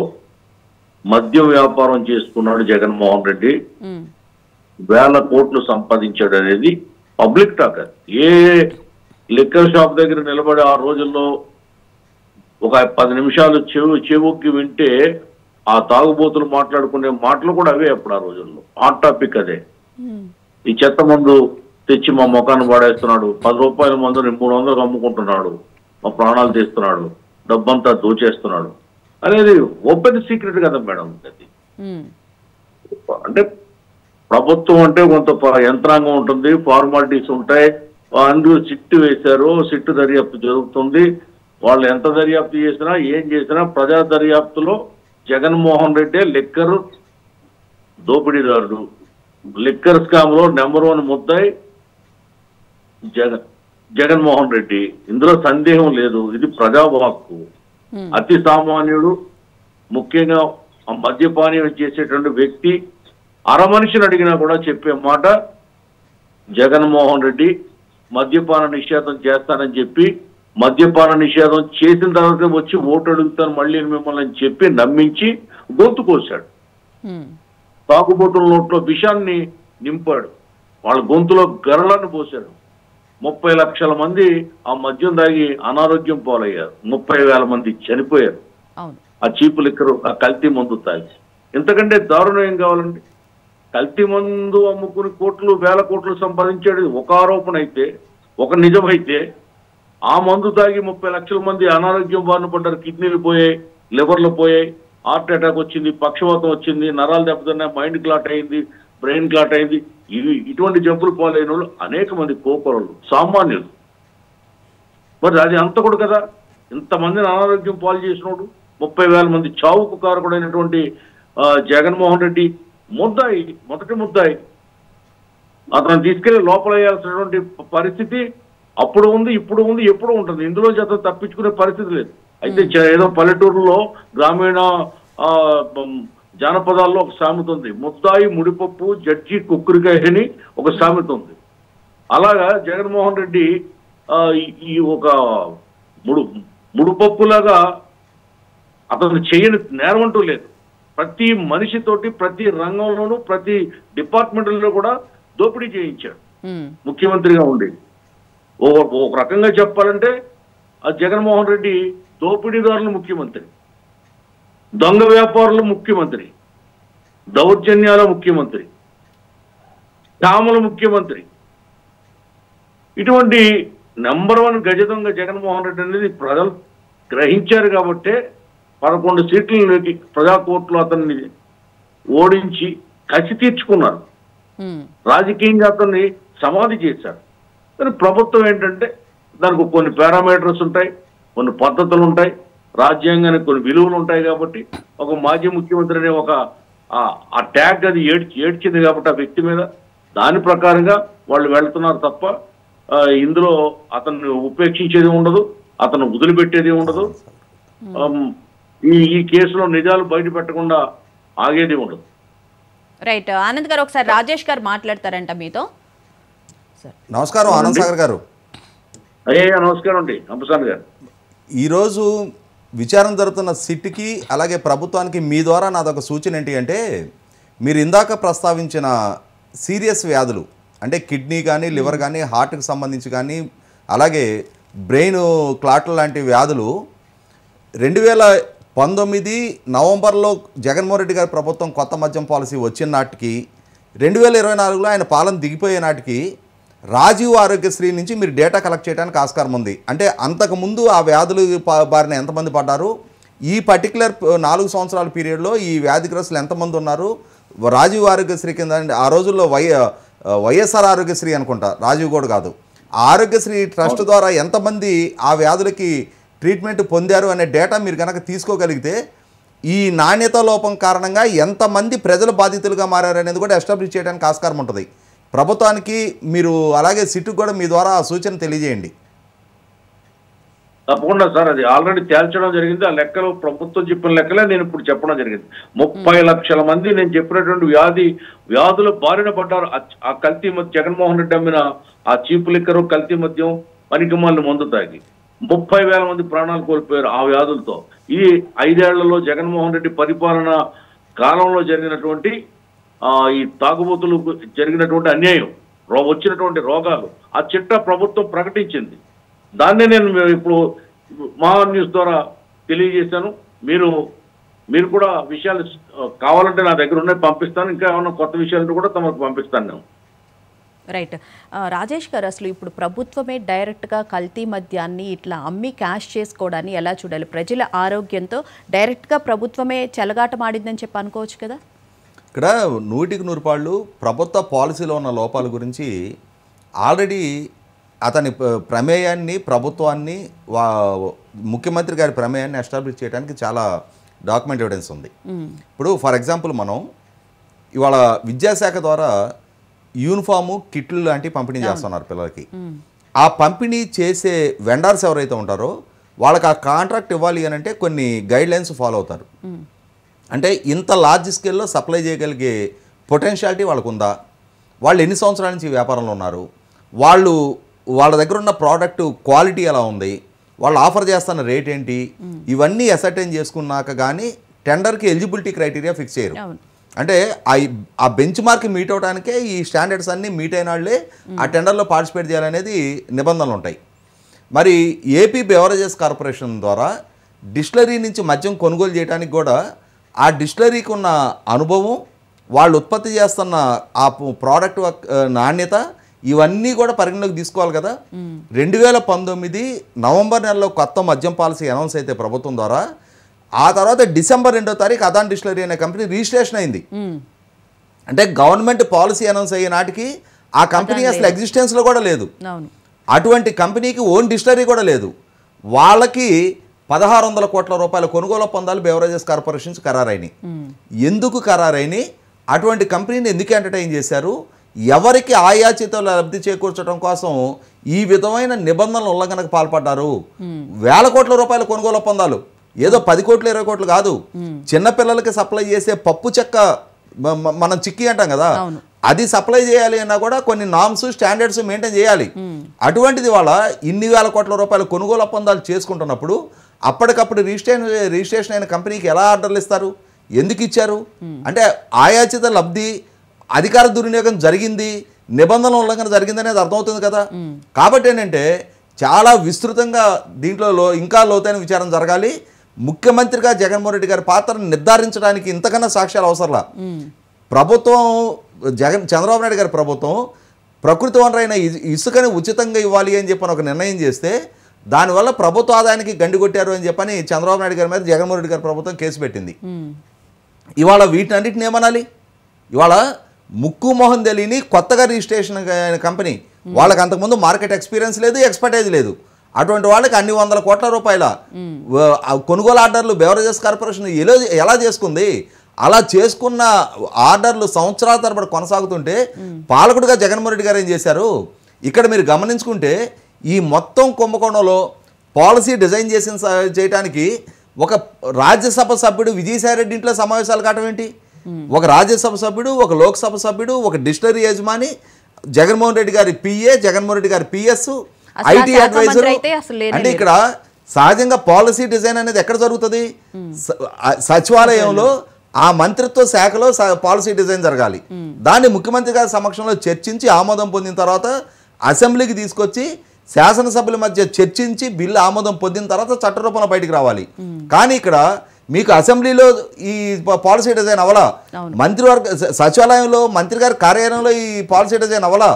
మద్యం వ్యాపారం చేసుకున్నాడు జగన్మోహన్ రెడ్డి, వేల కోట్లు సంపాదించాడు అనేది పబ్లిక్ టాక్. ఏ లిక్కర్ షాప్ దగ్గర నిలబడి ఆ రోజుల్లో ఒక 10 నిమిషాలు చెవుకి వింటే ఆ తాగుబోతులు మాట్లాడుకునే మాటలు కూడా అవే. అప్పుడు ఆ రోజుల్లో హాట్ టాపిక్ అదే. ఈ చెత్త మందు తెచ్చి మా ముఖాన్ని పడేస్తున్నాడు, 10 రూపాయల మందుని 300 అమ్ముకుంటున్నాడు, మా ప్రాణాలు తీస్తున్నాడు, డబ్బంతా దోచేస్తున్నాడు అనేది ఓపెన్ సీక్రెట్ కదా మేడం. అది అంటే ప్రభుత్వం అంటే కొంత యంత్రాంగం ఉంటుంది, ఫార్మాలిటీస్ ఉంటాయి. అందులో సిట్టు వేశారు, సిట్టు దర్యాప్తు జరుగుతుంది. వాళ్ళు ఎంత దర్యాప్తు చేసినా ఏం చేసినా ప్రజా దర్యాప్తులో జగన్మోహన్ రెడ్డి లిక్కర్ దోపిడీదారుడు, లిక్కర్ స్కామ్ లో నెంబర్ 1 ముద్దాయి జగన్మోహన్ రెడ్డి. ఇందులో సందేహం లేదు. ఇది ప్రజావాక్కు. అతి సామాన్యుడు, ముఖ్యంగా మద్యపానీయం చేసేటువంటి వ్యక్తి, అరమనిషిని అడిగినా కూడా చెప్పే మాట జగన్మోహన్ రెడ్డి మద్యపాన నిషేధం చేస్తానని చెప్పి, మద్యపాన నిషేధం చేసిన తర్వాత వచ్చి ఓటు అడుగుతాను మళ్ళీ మిమ్మల్ని అని చెప్పి నమ్మించి గొంతు కోశాడు. తాగుబోతుల నోట్లో విషాన్ని నింపాడు, వాళ్ళ గొంతులో గరలను పోశాడు. 30 లక్షల మంది ఆ మద్యం తాగి అనారోగ్యం పాలయ్యారు, 30,000 మంది చనిపోయారు ఆ చీపు లిక్కరు, ఆ కల్తీ మందు తాగి. ఇంతకంటే దారుణం ఏం కావాలండి? కల్తీ మందు అమ్ముకుని కోట్లు వేల కోట్లు సంపాదించాడు ఒక ఆరోపణ అయితే, ఒక నిజమైతే, ఆ మందు తాగి 30 లక్షల మంది అనారోగ్యం బారిన పడ్డారు. కిడ్నీలు పోయాయి, లివర్లు పోయాయి, హార్ట్ అటాక్ వచ్చింది, పక్షవాతం వచ్చింది, నరాలు దెబ్బతిన్నాయి, మైండ్ క్లాట్ అయింది, బ్రెయిన్ క్లాట్ అయింది. ఇటువంటి జబ్బులు పాలైన వాళ్ళు అనేక మంది కోకొరలు, సామాన్యులు. మరి అది అంత కూడా కదా, ఇంతమందిని అనారోగ్యం పాలు చేసినోడు, 30,000 మంది చావుకు కారకుడైనటువంటి జగన్మోహన్ రెడ్డి ముద్దాయి, మొదటి ముద్దాయి. అతను తీసుకెళ్లి లోపల వేయాల్సినటువంటి పరిస్థితి అప్పుడు ఉంది, ఇప్పుడు ఉంది, ఎప్పుడు ఉంటుంది. ఇందులో అతను తప్పించుకునే పరిస్థితి లేదు. అయితే ఏదో పల్లెటూరులో గ్రామీణ జానపదాల్లో ఒక సామెత ఉంది, ముద్దాయి ముడిపప్పు జడ్జి కుక్కురికాయ అని ఒక సామెత ఉంది. అలాగా జగన్మోహన్ రెడ్డి ఈ ఒక ముడిపప్పులాగా అతను చేయని నేరం అంటూ లేదు. ప్రతి మనిషితోటి, ప్రతి రంగంలోనూ, ప్రతి డిపార్ట్మెంట్లో కూడా దోపిడీ చేయించాడు ముఖ్యమంత్రిగా ఉండి. ఒక రకంగా చెప్పాలంటే ఆ జగన్మోహన్ రెడ్డి దోపిడీదారులు ముఖ్యమంత్రి, దొంగ వ్యాపారులు ముఖ్యమంత్రి, దౌర్జన్యాల ముఖ్యమంత్రి, తాముల ముఖ్యమంత్రి. ఇటువంటి నెంబర్ 1 గజ దొంగ జగన్మోహన్ రెడ్డి అనేది ప్రజలు గ్రహించారు కాబట్టే 11 సీట్లలోకి ప్రజా కోర్టులో అతన్ని ఓడించి కసి తీర్చుకున్నారు. రాజకీయంగా అతన్ని సమాధి చేశారు. కానీ ప్రభుత్వం ఏంటంటే దానికి కొన్ని పారామీటర్స్ ఉంటాయి, కొన్ని పద్ధతులు ఉంటాయి, రాజ్యాంగానికి కొన్ని విలువలు ఉంటాయి. కాబట్టి ఒక మాజీ ముఖ్యమంత్రి అనే ఒక ఆ ట్యాగ్ అది ఏడ్చింది కాబట్టి ఆ వ్యక్తి మీద, దాని ప్రకారంగా వాళ్ళు వెళ్తున్నారు తప్ప ఇందులో అతన్ని ఉపేక్షించేది ఉండదు, అతను వదిలిపెట్టేది ఉండదు. ఈ కేసులో నిజాలు బయట పెట్టకుండా ఆగేది ఉండదు. రైట్. ఆనంద్ గారు ఒకసారి రాజేష్ గారు మాట్లాడతారంట మీతో. నమస్కారం ఆనంద్ సాగర్ గారు. అయ్యా నమస్కారం అండి అంబసాన్ గారు. ఈరోజు విచారణ జరుగుతున్న సిట్కి అలాగే ప్రభుత్వానికి మీ ద్వారా నాదొక సూచన ఏంటి అంటే, మీరు ఇందాక ప్రస్తావించిన సీరియస్ వ్యాధులు అంటే కిడ్నీ కానీ, లివర్ కానీ, హార్ట్కి సంబంధించి కానీ, అలాగే బ్రెయిన్ క్లాట్లు లాంటి వ్యాధులు 2019 నవంబర్లో జగన్మోహన్ రెడ్డి గారి ప్రభుత్వం కొత్త మద్యం పాలసీ వచ్చిన నాటికి 2024లో ఆయన పాలన దిగిపోయే నాటికి రాజీవ్ ఆరోగ్యశ్రీ నుంచి మీరు డేటా కలెక్ట్ చేయడానికి ఆస్కారం ఉంది. అంటే అంతకుముందు ఆ వ్యాధులు బారిన ఎంతమంది పడ్డారు, ఈ పర్టికులర్ 4 సంవత్సరాల పీరియడ్లో ఈ వ్యాధిగ్రస్తులు ఎంతమంది ఉన్నారు, రాజీవ్ ఆరోగ్యశ్రీ కింద ఆ రోజుల్లో వైఎస్ఆర్ ఆరోగ్యశ్రీ అనుకుంటా, రాజీవ్ కూడా కాదు, ఆరోగ్యశ్రీ ట్రస్ట్ ద్వారా ఎంతమంది ఆ వ్యాధులకి ట్రీట్మెంట్ పొందారు అనే డేటా మీరు కనుక తీసుకోగలిగితే ఈ నాణ్యత లోపం కారణంగా ఎంతమంది ప్రజలు బాధితులుగా మారారనేది కూడా ఎస్టాబ్లిష్ చేయడానికి ఆస్కారం ఉంటుంది. ప్రభుత్వానికి మీరు అలాగే సిట్టుకు కూడా మీ ద్వారా ఆ సూచన తెలియజేయండి. తప్పకుండా సార్, అది ఆల్రెడీ తేల్చడం జరిగింది. ఆ లెక్కలు ప్రభుత్వం చెప్పిన లెక్కలే నేను ఇప్పుడు చెప్పడం జరిగింది. 30 లక్షల మంది నేను చెప్పినటువంటి వ్యాధుల బారిన పడ్డారు. ఆ కల్తీ మద్యం, జగన్మోహన్ రెడ్డి అమ్మిన ఆ చీపు లిక్కరు, కల్తీ మద్యం, పనికిమాలిన మందు తాగి 30,000 మంది ప్రాణాలు కోల్పోయారు ఆ వ్యాధులతో. ఈ 5 ఏళ్లలో జగన్మోహన్ రెడ్డి పరిపాలన కాలంలో జరిగినటువంటి ఈ తాగుబోతులు జరిగినటువంటి అన్యాయం, వచ్చినటువంటి రోగాలు ఆ చిట్టా ప్రభుత్వం ప్రకటించింది. దాన్నే నేను ఇప్పుడు మా న్యూస్ ద్వారా తెలియజేశాను. మీరు కూడా విషయాలు కావాలంటే నా దగ్గర ఉన్నాయి, పంపిస్తాను. ఇంకా ఏమన్నా కొత్త విషయాలు కూడా తమకు పంపిస్తాను నేను. రైట్. రాజేష్ గారు, అసలు ఇప్పుడు ప్రభుత్వమే డైరెక్ట్గా కల్తీ మద్యాన్ని ఇట్లా అమ్మి క్యాష్ చేసుకోవడాన్ని ఎలా చూడాలి? ప్రజల ఆరోగ్యంతో డైరెక్ట్గా ప్రభుత్వమే చెలగాటమాడిందని చెప్పి అనుకోవచ్చు కదా? ఇక్కడ 100% ప్రభుత్వ పాలసీలో ఉన్న లోపాల గురించి ఆల్రెడీ అతని ప్రమేయాన్ని, ప్రభుత్వాన్ని, ముఖ్యమంత్రి గారి ప్రమేయాన్ని ఎస్టాబ్లిష్ చేయడానికి చాలా డాక్యుమెంట్ ఎవిడెన్స్ ఉంది. ఇప్పుడు ఫర్ ఎగ్జాంపుల్ మనం ఇవాళ విద్యాశాఖ ద్వారా యూనిఫాము, కిట్లు లాంటివి పంపిణీ చేస్తున్నారు పిల్లలకి. ఆ పంపిణీ చేసే వెండర్స్ ఎవరైతే ఉంటారో వాళ్ళకి ఆ కాంట్రాక్ట్ ఇవ్వాలి అని అంటే కొన్ని గైడ్ లైన్స్ ఫాలో అవుతారు. అంటే ఇంత లార్జ్ స్కేల్లో సప్లై చేయగలిగే పొటెన్షియాలిటీ వాళ్ళకు ఉందా, వాళ్ళు ఎన్ని సంవత్సరాల నుంచి వ్యాపారంలో ఉన్నారు, వాళ్ళ దగ్గర ఉన్న ప్రోడక్ట్ క్వాలిటీ ఎలా ఉంది, వాళ్ళు ఆఫర్ చేస్తున్న రేట్ ఏంటి, ఇవన్నీ అసర్టైన్ చేసుకున్నాక కానీ టెండర్కి ఎలిజిబిలిటీ క్రైటీరియా ఫిక్స్ చేయరు. అంటే ఆ బెంచ్ మార్క్ మీట్ అవడానికే ఈ స్టాండర్డ్స్ అన్నీ మీట్ అయిన వాళ్ళే ఆ టెండర్లో పార్టిసిపేట్ చేయాలనేది నిబంధనలు ఉంటాయి. మరి ఏపీ బెవరేజెస్ కార్పొరేషన్ ద్వారా డిస్టిలరీ నుంచి మద్యం కొనుగోలు చేయడానికి కూడా ఆ డిస్టిలరీకి ఉన్న అనుభవం, వాళ్ళు ఉత్పత్తి చేస్తున్న ఆ ప్రోడక్ట్ నాణ్యత, ఇవన్నీ కూడా పరిగణలోకి తీసుకోవాలి కదా. 2019 నవంబర్ నెలలో కొత్త మద్యం పాలసీ అనౌన్స్ అయితే ప్రభుత్వం ద్వారా, ఆ తర్వాత డిసెంబర్ 2వ తారీఖు అదాన్ డిస్టిలరీ అనే కంపెనీ రిజిస్ట్రేషన్ అయింది. అంటే గవర్నమెంట్ పాలసీ అనౌన్స్ అయ్యే నాటికి ఆ కంపెనీ అసలు ఎగ్జిస్టెన్స్లో కూడా లేదు. అటువంటి కంపెనీకి ఓన్ డిస్టిలరీ కూడా లేదు. వాళ్ళకి 1600 కోట్ల రూపాయల కొనుగోలు ఒప్పందాలు బెవరేజెస్ కార్పొరేషన్స్ ఖరారైనాయి. ఎందుకు ఖరారైనాయి? అటువంటి కంపెనీని ఎందుకు ఎంటర్టైన్ చేశారు? ఎవరికి ఆయాచితో లబ్ధి చేకూర్చడం కోసం ఈ విధమైన నిబంధనల ఉల్లంఘనకు పాల్పడ్డారు. వేల కోట్ల రూపాయల కొనుగోలు ఒప్పందాలు, ఏదో 10 కోట్లు 20 కోట్లు కాదు. చిన్నపిల్లలకి సప్లై చేసే పప్పు చెక్క, మనం చిక్కీ అంటాం కదా, అది సప్లై చేయాలి అన్నా కూడా కొన్ని నామ్స్, స్టాండర్డ్స్ మెయింటైన్ చేయాలి. అటువంటిది వాళ్ళ ఇన్ని వేల కోట్ల రూపాయల కొనుగోలు ఒప్పందాలు చేసుకుంటున్నప్పుడు అప్పటికప్పుడు రిజిస్ట్రేషన్ అయిన కంపెనీకి ఎలా ఆర్డర్లు ఇస్తారు? ఎందుకు ఇచ్చారు? అంటే ఆయాచిత లబ్ధి, అధికార దుర్వినియోగం జరిగింది, నిబంధనల ఉల్లంఘన జరిగింది అనేది అర్థమవుతుంది కదా. కాబట్టి ఏంటంటే చాలా విస్తృతంగా దీంట్లో ఇంకా లోతైన విచారణ జరగాలి. ముఖ్యమంత్రిగా జగన్మోహన్ రెడ్డి గారి పాత్రను నిర్ధారించడానికి ఇంతకన్నా సాక్ష్యాలు అవసరంలా. ప్రభుత్వం, చంద్రబాబు నాయుడు గారి ప్రభుత్వం ప్రకృతి వనరైన ఇసుకని ఉచితంగా ఇవ్వాలి అని చెప్పని ఒక నిర్ణయం చేస్తే దానివల్ల ప్రభుత్వ ఆదాయానికి గండి కొట్టారు అని చెప్పని చంద్రబాబు నాయుడు గారి మీద జగన్మోహన్ రెడ్డి గారి ప్రభుత్వం కేసు పెట్టింది. ఇవాళ వీటన్నిటిని ఏమనాలి? ఇవాళ ముక్కు మొహం తెలియని కొత్తగా రిజిస్ట్రేషన్ అయిన కంపెనీ, వాళ్ళకి అంతకుముందు మార్కెట్ ఎక్స్పీరియన్స్ లేదు, ఎక్స్పర్టైజ్ లేదు. అటువంటి వాళ్ళకి అన్ని వందల కోట్ల రూపాయల కొనుగోలు ఆర్డర్లు బెవరేజెస్ కార్పొరేషన్ ఎలా చేసుకుంది? అలా చేసుకున్న ఆర్డర్లు సంవత్సరాల తరబడి కొనసాగుతుంటే పాలకుడిగా జగన్మోహన్ రెడ్డి గారు ఏం చేశారు? ఇక్కడ మీరు గమనించుకుంటే ఈ మొత్తం కుంభకోణంలో పాలసీ డిజైన్ చేయడానికి ఒక రాజ్యసభ సభ్యుడు విజయసాయిరెడ్డి ఇంట్లో సమావేశాలు కావటం ఏంటి? ఒక రాజ్యసభ సభ్యుడు, ఒక లోక్సభ సభ్యుడు, ఒక డిస్టిలరీ యజమాని, జగన్మోహన్ రెడ్డి గారి పిఏ, జగన్మోహన్ రెడ్డి గారి పిఎస్, ఐటీ అడ్వైజర్. అంటే ఇక్కడ సహజంగా పాలసీ డిజైన్ అనేది ఎక్కడ జరుగుతుంది? సచివాలయంలో ఆ మంత్రిత్వ శాఖలో పాలసీ డిజైన్ జరగాలి. దాన్ని ముఖ్యమంత్రి గారి సమక్షంలో చర్చించి ఆమోదం పొందిన తర్వాత అసెంబ్లీకి తీసుకొచ్చి శాసనసభ్యుల మధ్య చర్చించి బిల్లు ఆమోదం పొందిన తర్వాత చట్టరూపంలో బయటికి రావాలి. కానీ ఇక్కడ మీకు అసెంబ్లీలో ఈ పాలసీ డిజైన్ అవ్వాలా, మంత్రివర్గ సచివాలయంలో మంత్రి గారి కార్యాలయంలో ఈ పాలసీ డిజైన్ అవ్వాలా.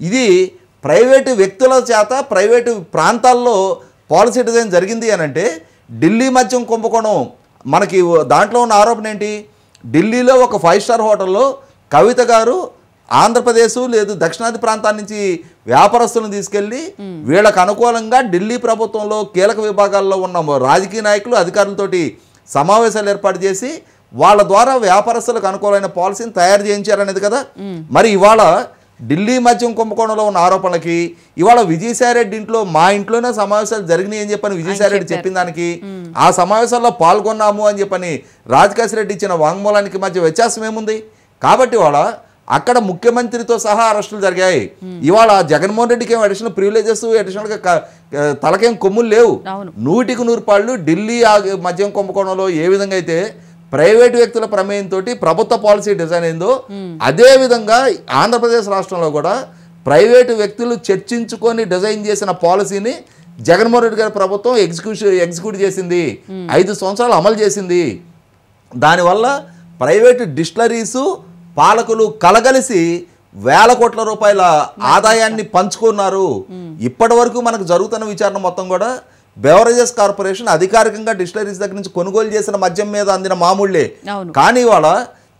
ఇది ప్రైవేటు వ్యక్తుల చేత ప్రైవేటు ప్రాంతాల్లో పాలసీ డిజైన్ జరిగింది అని అంటే ఢిల్లీ మద్యం కుంభకోణం మనకి దాంట్లో ఉన్న ఆరోపణ ఏంటి? ఢిల్లీలో ఒక 5 స్టార్ హోటల్లో కవిత గారు ఆంధ్రప్రదేశ్ లేదు దక్షిణాది ప్రాంతాల నుంచి వ్యాపారస్తులను తీసుకెళ్లి వీళ్ళకు అనుకూలంగా ఢిల్లీ ప్రభుత్వంలో కీలక విభాగాల్లో ఉన్న రాజకీయ నాయకులు, అధికారులతోటి సమావేశాలు ఏర్పాటు చేసి వాళ్ళ ద్వారా వ్యాపారస్తులకు అనుకూలమైన పాలసీని తయారు చేయించారనేది కదా. మరి ఇవాళ ఢిల్లీ మద్యం కుంభకోణంలో ఉన్న ఆరోపణలకి ఇవాళ విజయసాయిరెడ్డి ఇంట్లో మా ఇంట్లోనే సమావేశాలు జరిగినాయి అని చెప్పని విజయసాయిరెడ్డి చెప్పిన దానికి ఆ సమావేశాల్లో పాల్గొన్నాము అని చెప్పని రాజకేశ్ రెడ్డి ఇచ్చిన వాంగ్మూలానికి మధ్య వ్యత్యాసం ఏముంది? కాబట్టి వాళ్ళ అక్కడ ముఖ్యమంత్రితో సహా అరెస్టులు జరిగాయి. ఇవాళ జగన్మోహన్ రెడ్డికి ఏం అడిషనల్ ప్రివిలేజెస్ అడిషనల్గా తలకేం కొమ్ములు లేవు. 100% ఢిల్లీ మద్యం కుంభకోణంలో ఏ విధంగా అయితే ప్రైవేటు వ్యక్తుల ప్రమేయంతో ప్రభుత్వ పాలసీ డిజైన్ అయిందో అదే విధంగా ఆంధ్రప్రదేశ్ రాష్ట్రంలో కూడా ప్రైవేటు వ్యక్తులు చర్చించుకొని డిజైన్ చేసిన పాలసీని జగన్మోహన్ రెడ్డి గారి ప్రభుత్వం ఎగ్జిక్యూట్ చేసింది, 5 సంవత్సరాలు అమలు చేసింది. దానివల్ల ప్రైవేటు డిస్టిలరీసు పాలకులు కలగలిసి వేల కోట్ల రూపాయల ఆదాయాన్ని పంచుకున్నారు. ఇప్పటి వరకు మనకు జరుగుతున్న విచారణ మొత్తం కూడా బెవరేజెస్ కార్పొరేషన్ అధికారికంగా డిస్టిలరీస్ దగ్గర నుంచి కొనుగోలు చేసిన మద్యం మీద అందిన మామూళ్లే. కానీ ఇవాళ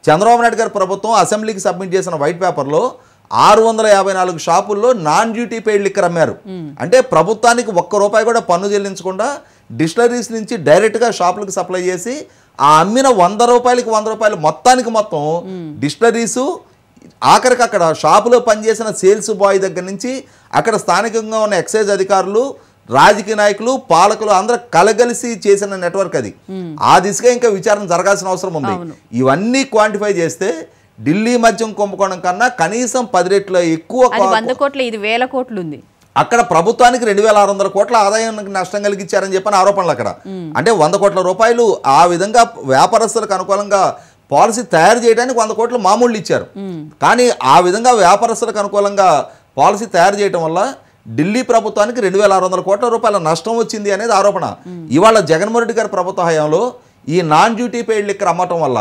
చంద్రబాబు నాయుడు గారి ప్రభుత్వం అసెంబ్లీకి సబ్మిట్ చేసిన వైట్ పేపర్లో 654 షాపుల్లో నాన్ డ్యూటీ పెయిడ్ లిక్కర్ అమ్మారు. అంటే ప్రభుత్వానికి ₹1 కూడా పన్ను చెల్లించకుండా డిస్టిలరీస్ నుంచి డైరెక్ట్గా షాపులకు సప్లై చేసి ఆ అమ్మిన ₹100 మొత్తానికి మొత్తం డిస్టిలరీసు ఆఖరికి అక్కడ షాపులో పనిచేసిన సేల్స్ బాయ్ దగ్గర నుంచి అక్కడ స్థానికంగా ఉన్న ఎక్సైజ్ అధికారులు, రాజకీయ నాయకులు, పాలకులు అందరూ కలగలిసి చేసిన నెట్వర్క్ అది. ఆ దిశగా ఇంకా విచారణ జరగాల్సిన అవసరం ఉంది. ఇవన్నీ క్వాంటిఫై చేస్తే ఢిల్లీ మద్యం కుంభకోణం కన్నా కనీసం 10 రెట్ల ఎక్కువ 100 కోట్లు, ఇది 1000 కోట్లు ఉంది. అక్కడ ప్రభుత్వానికి 2600 కోట్ల ఆదాయానికి నష్టం కలిగించారని చెప్పని ఆరోపణలు అక్కడ. అంటే 100 కోట్ల రూపాయలు ఆ విధంగా వ్యాపారస్తులకు అనుకూలంగా పాలసీ తయారు చేయడానికి 100 కోట్లు మామూలు ఇచ్చారు. కానీ ఆ విధంగా వ్యాపారస్తులకు అనుకూలంగా పాలసీ తయారు చేయడం వల్ల ఢిల్లీ ప్రభుత్వానికి 2600 కోట్ల రూపాయల నష్టం వచ్చింది అనేది ఆరోపణ. ఇవాళ జగన్మోహన్ రెడ్డి గారి ప్రభుత్వ హయాంలో ఈ నాన్ డ్యూటీ పెయిడ్ లిక్కర్ అమ్మటం వల్ల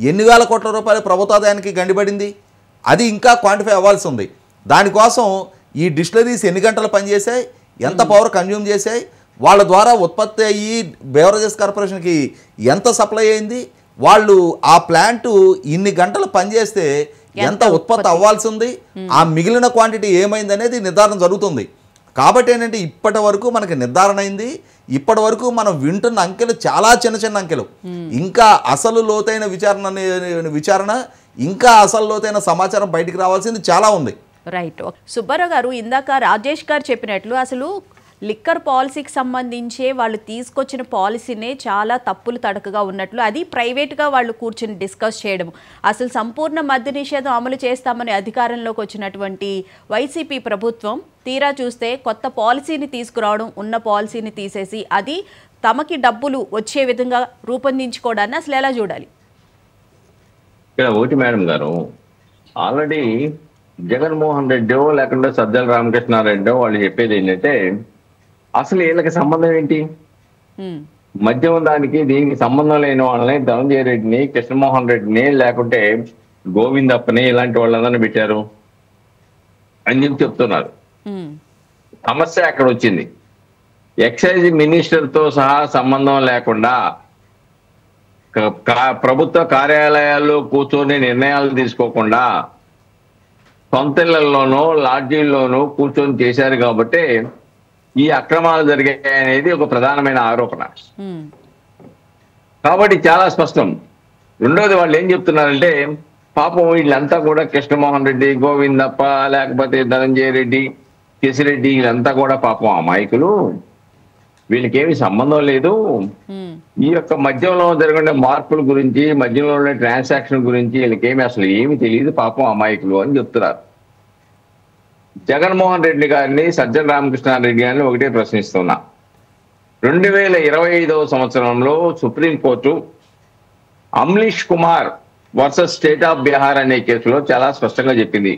ఎన్ని వేల కోట్ల రూపాయల ప్రభుత్వ ఆదాయానికి గండిపడింది, అది ఇంకా క్వాంటిఫై అవ్వాల్సి ఉంది. దానికోసం ఈ డిస్టిలరీస్ ఎన్ని గంటలు పనిచేసాయి, ఎంత పవర్ కన్జ్యూమ్ చేశాయి, వాళ్ళ ద్వారా ఉత్పత్తి అయ్యి బెవరేజెస్ కార్పొరేషన్కి ఎంత సప్లై అయింది, వాళ్ళు ఆ ప్లాంట్ ఇన్ని గంటలు పనిచేస్తే ఎంత ఉత్పత్తి అవ్వాల్సి ఉంది, ఆ మిగిలిన క్వాంటిటీ ఏమైంది అనేది నిర్ధారణ జరుగుతుంది. కాబట్టి ఏంటంటే ఇప్పటి వరకు మనకి నిర్ధారణ అయింది. ఇప్పటి వరకు మనం వింటున్న అంకెలు చాలా చిన్న అంకెలు. ఇంకా అసలు లోతైన విచారణ ఇంకా అసలు లోతైన సమాచారం బయటికి రావాల్సింది చాలా ఉంది. రైట్. సుబ్బారావు గారు, ఇందాక రాజేష్ గారు చెప్పినట్లు అసలు లిక్కర్ పాలసీకి సంబంధించే వాళ్ళు తీసుకొచ్చిన పాలసీనే చాలా తప్పులు తడకగా ఉన్నట్లు, అది ప్రైవేట్గా వాళ్ళు కూర్చుని డిస్కస్ చేయడం, అసలు సంపూర్ణ మద్య నిషేధం అమలు చేస్తామని అధికారంలోకి వచ్చినటువంటి వైసీపీ ప్రభుత్వం తీరా చూస్తే కొత్త పాలసీని తీసుకురావడం, ఉన్న పాలసీని తీసేసి అది తమకి డబ్బులు వచ్చే విధంగా రూపొందించుకోవడాన్ని అసలు ఎలా చూడాలి? ఇక్కడ ఒకటి మేడం గారు, ఆల్రెడీ జగన్మోహన్ రెడ్డో లేకుంటే సజ్జల రామకృష్ణారెడ్డో వాళ్ళు చెప్పేది ఏంటంటే అసలు వీళ్ళకి సంబంధం ఏంటి, మద్యం దానికి దీనికి సంబంధం లేని వాళ్ళని ధనంజయ రెడ్డిని, కృష్ణమోహన్ రెడ్డిని, లేకుంటే గోవిందప్పని ఇలాంటి వాళ్ళందరినీ పెట్టారు అని చెప్పి చెప్తున్నారు. సమస్య అక్కడ వచ్చింది. ఎక్సైజ్ మినిస్టర్ తో సహా సంబంధం లేకుండా ప్రభుత్వ కార్యాలయాల్లో కూర్చొని నిర్ణయాలు తీసుకోకుండా సొంత ఇళ్లలోనూ లాడ్జీల్లోనూ కూర్చొని చేశారు కాబట్టి ఈ అక్రమాలు జరిగాయి అనేది ఒక ప్రధానమైన ఆరోపణ. కాబట్టి చాలా స్పష్టం. రెండోది వాళ్ళు ఏం చెప్తున్నారంటే పాపం వీళ్ళంతా కూడా కృష్ణమోహన్ రెడ్డి, గోవిందప్ప, లేకపోతే ధనంజయ రెడ్డి, కేసిరెడ్డి వీళ్ళంతా కూడా పాపం అమాయకులు, వీళ్ళకేమి సంబంధం లేదు, ఈ యొక్క మద్యంలో జరిగిన మార్పుల గురించి, మద్యంలో ఉండే ట్రాన్సాక్షన్ గురించి వీళ్ళకేమి అసలు ఏమి తెలియదు, పాపం అమాయకులు అని చెప్తున్నారు. జగన్మోహన్ రెడ్డి గారిని, సజ్జల రామకృష్ణారెడ్డి గారిని ఒకటే ప్రశ్నిస్తున్నా. 2025వ సంవత్సరంలో supreme court Amlesh Kumar versus state of Bihar అనే కేసులో చాలా స్పష్టంగా చెప్పింది,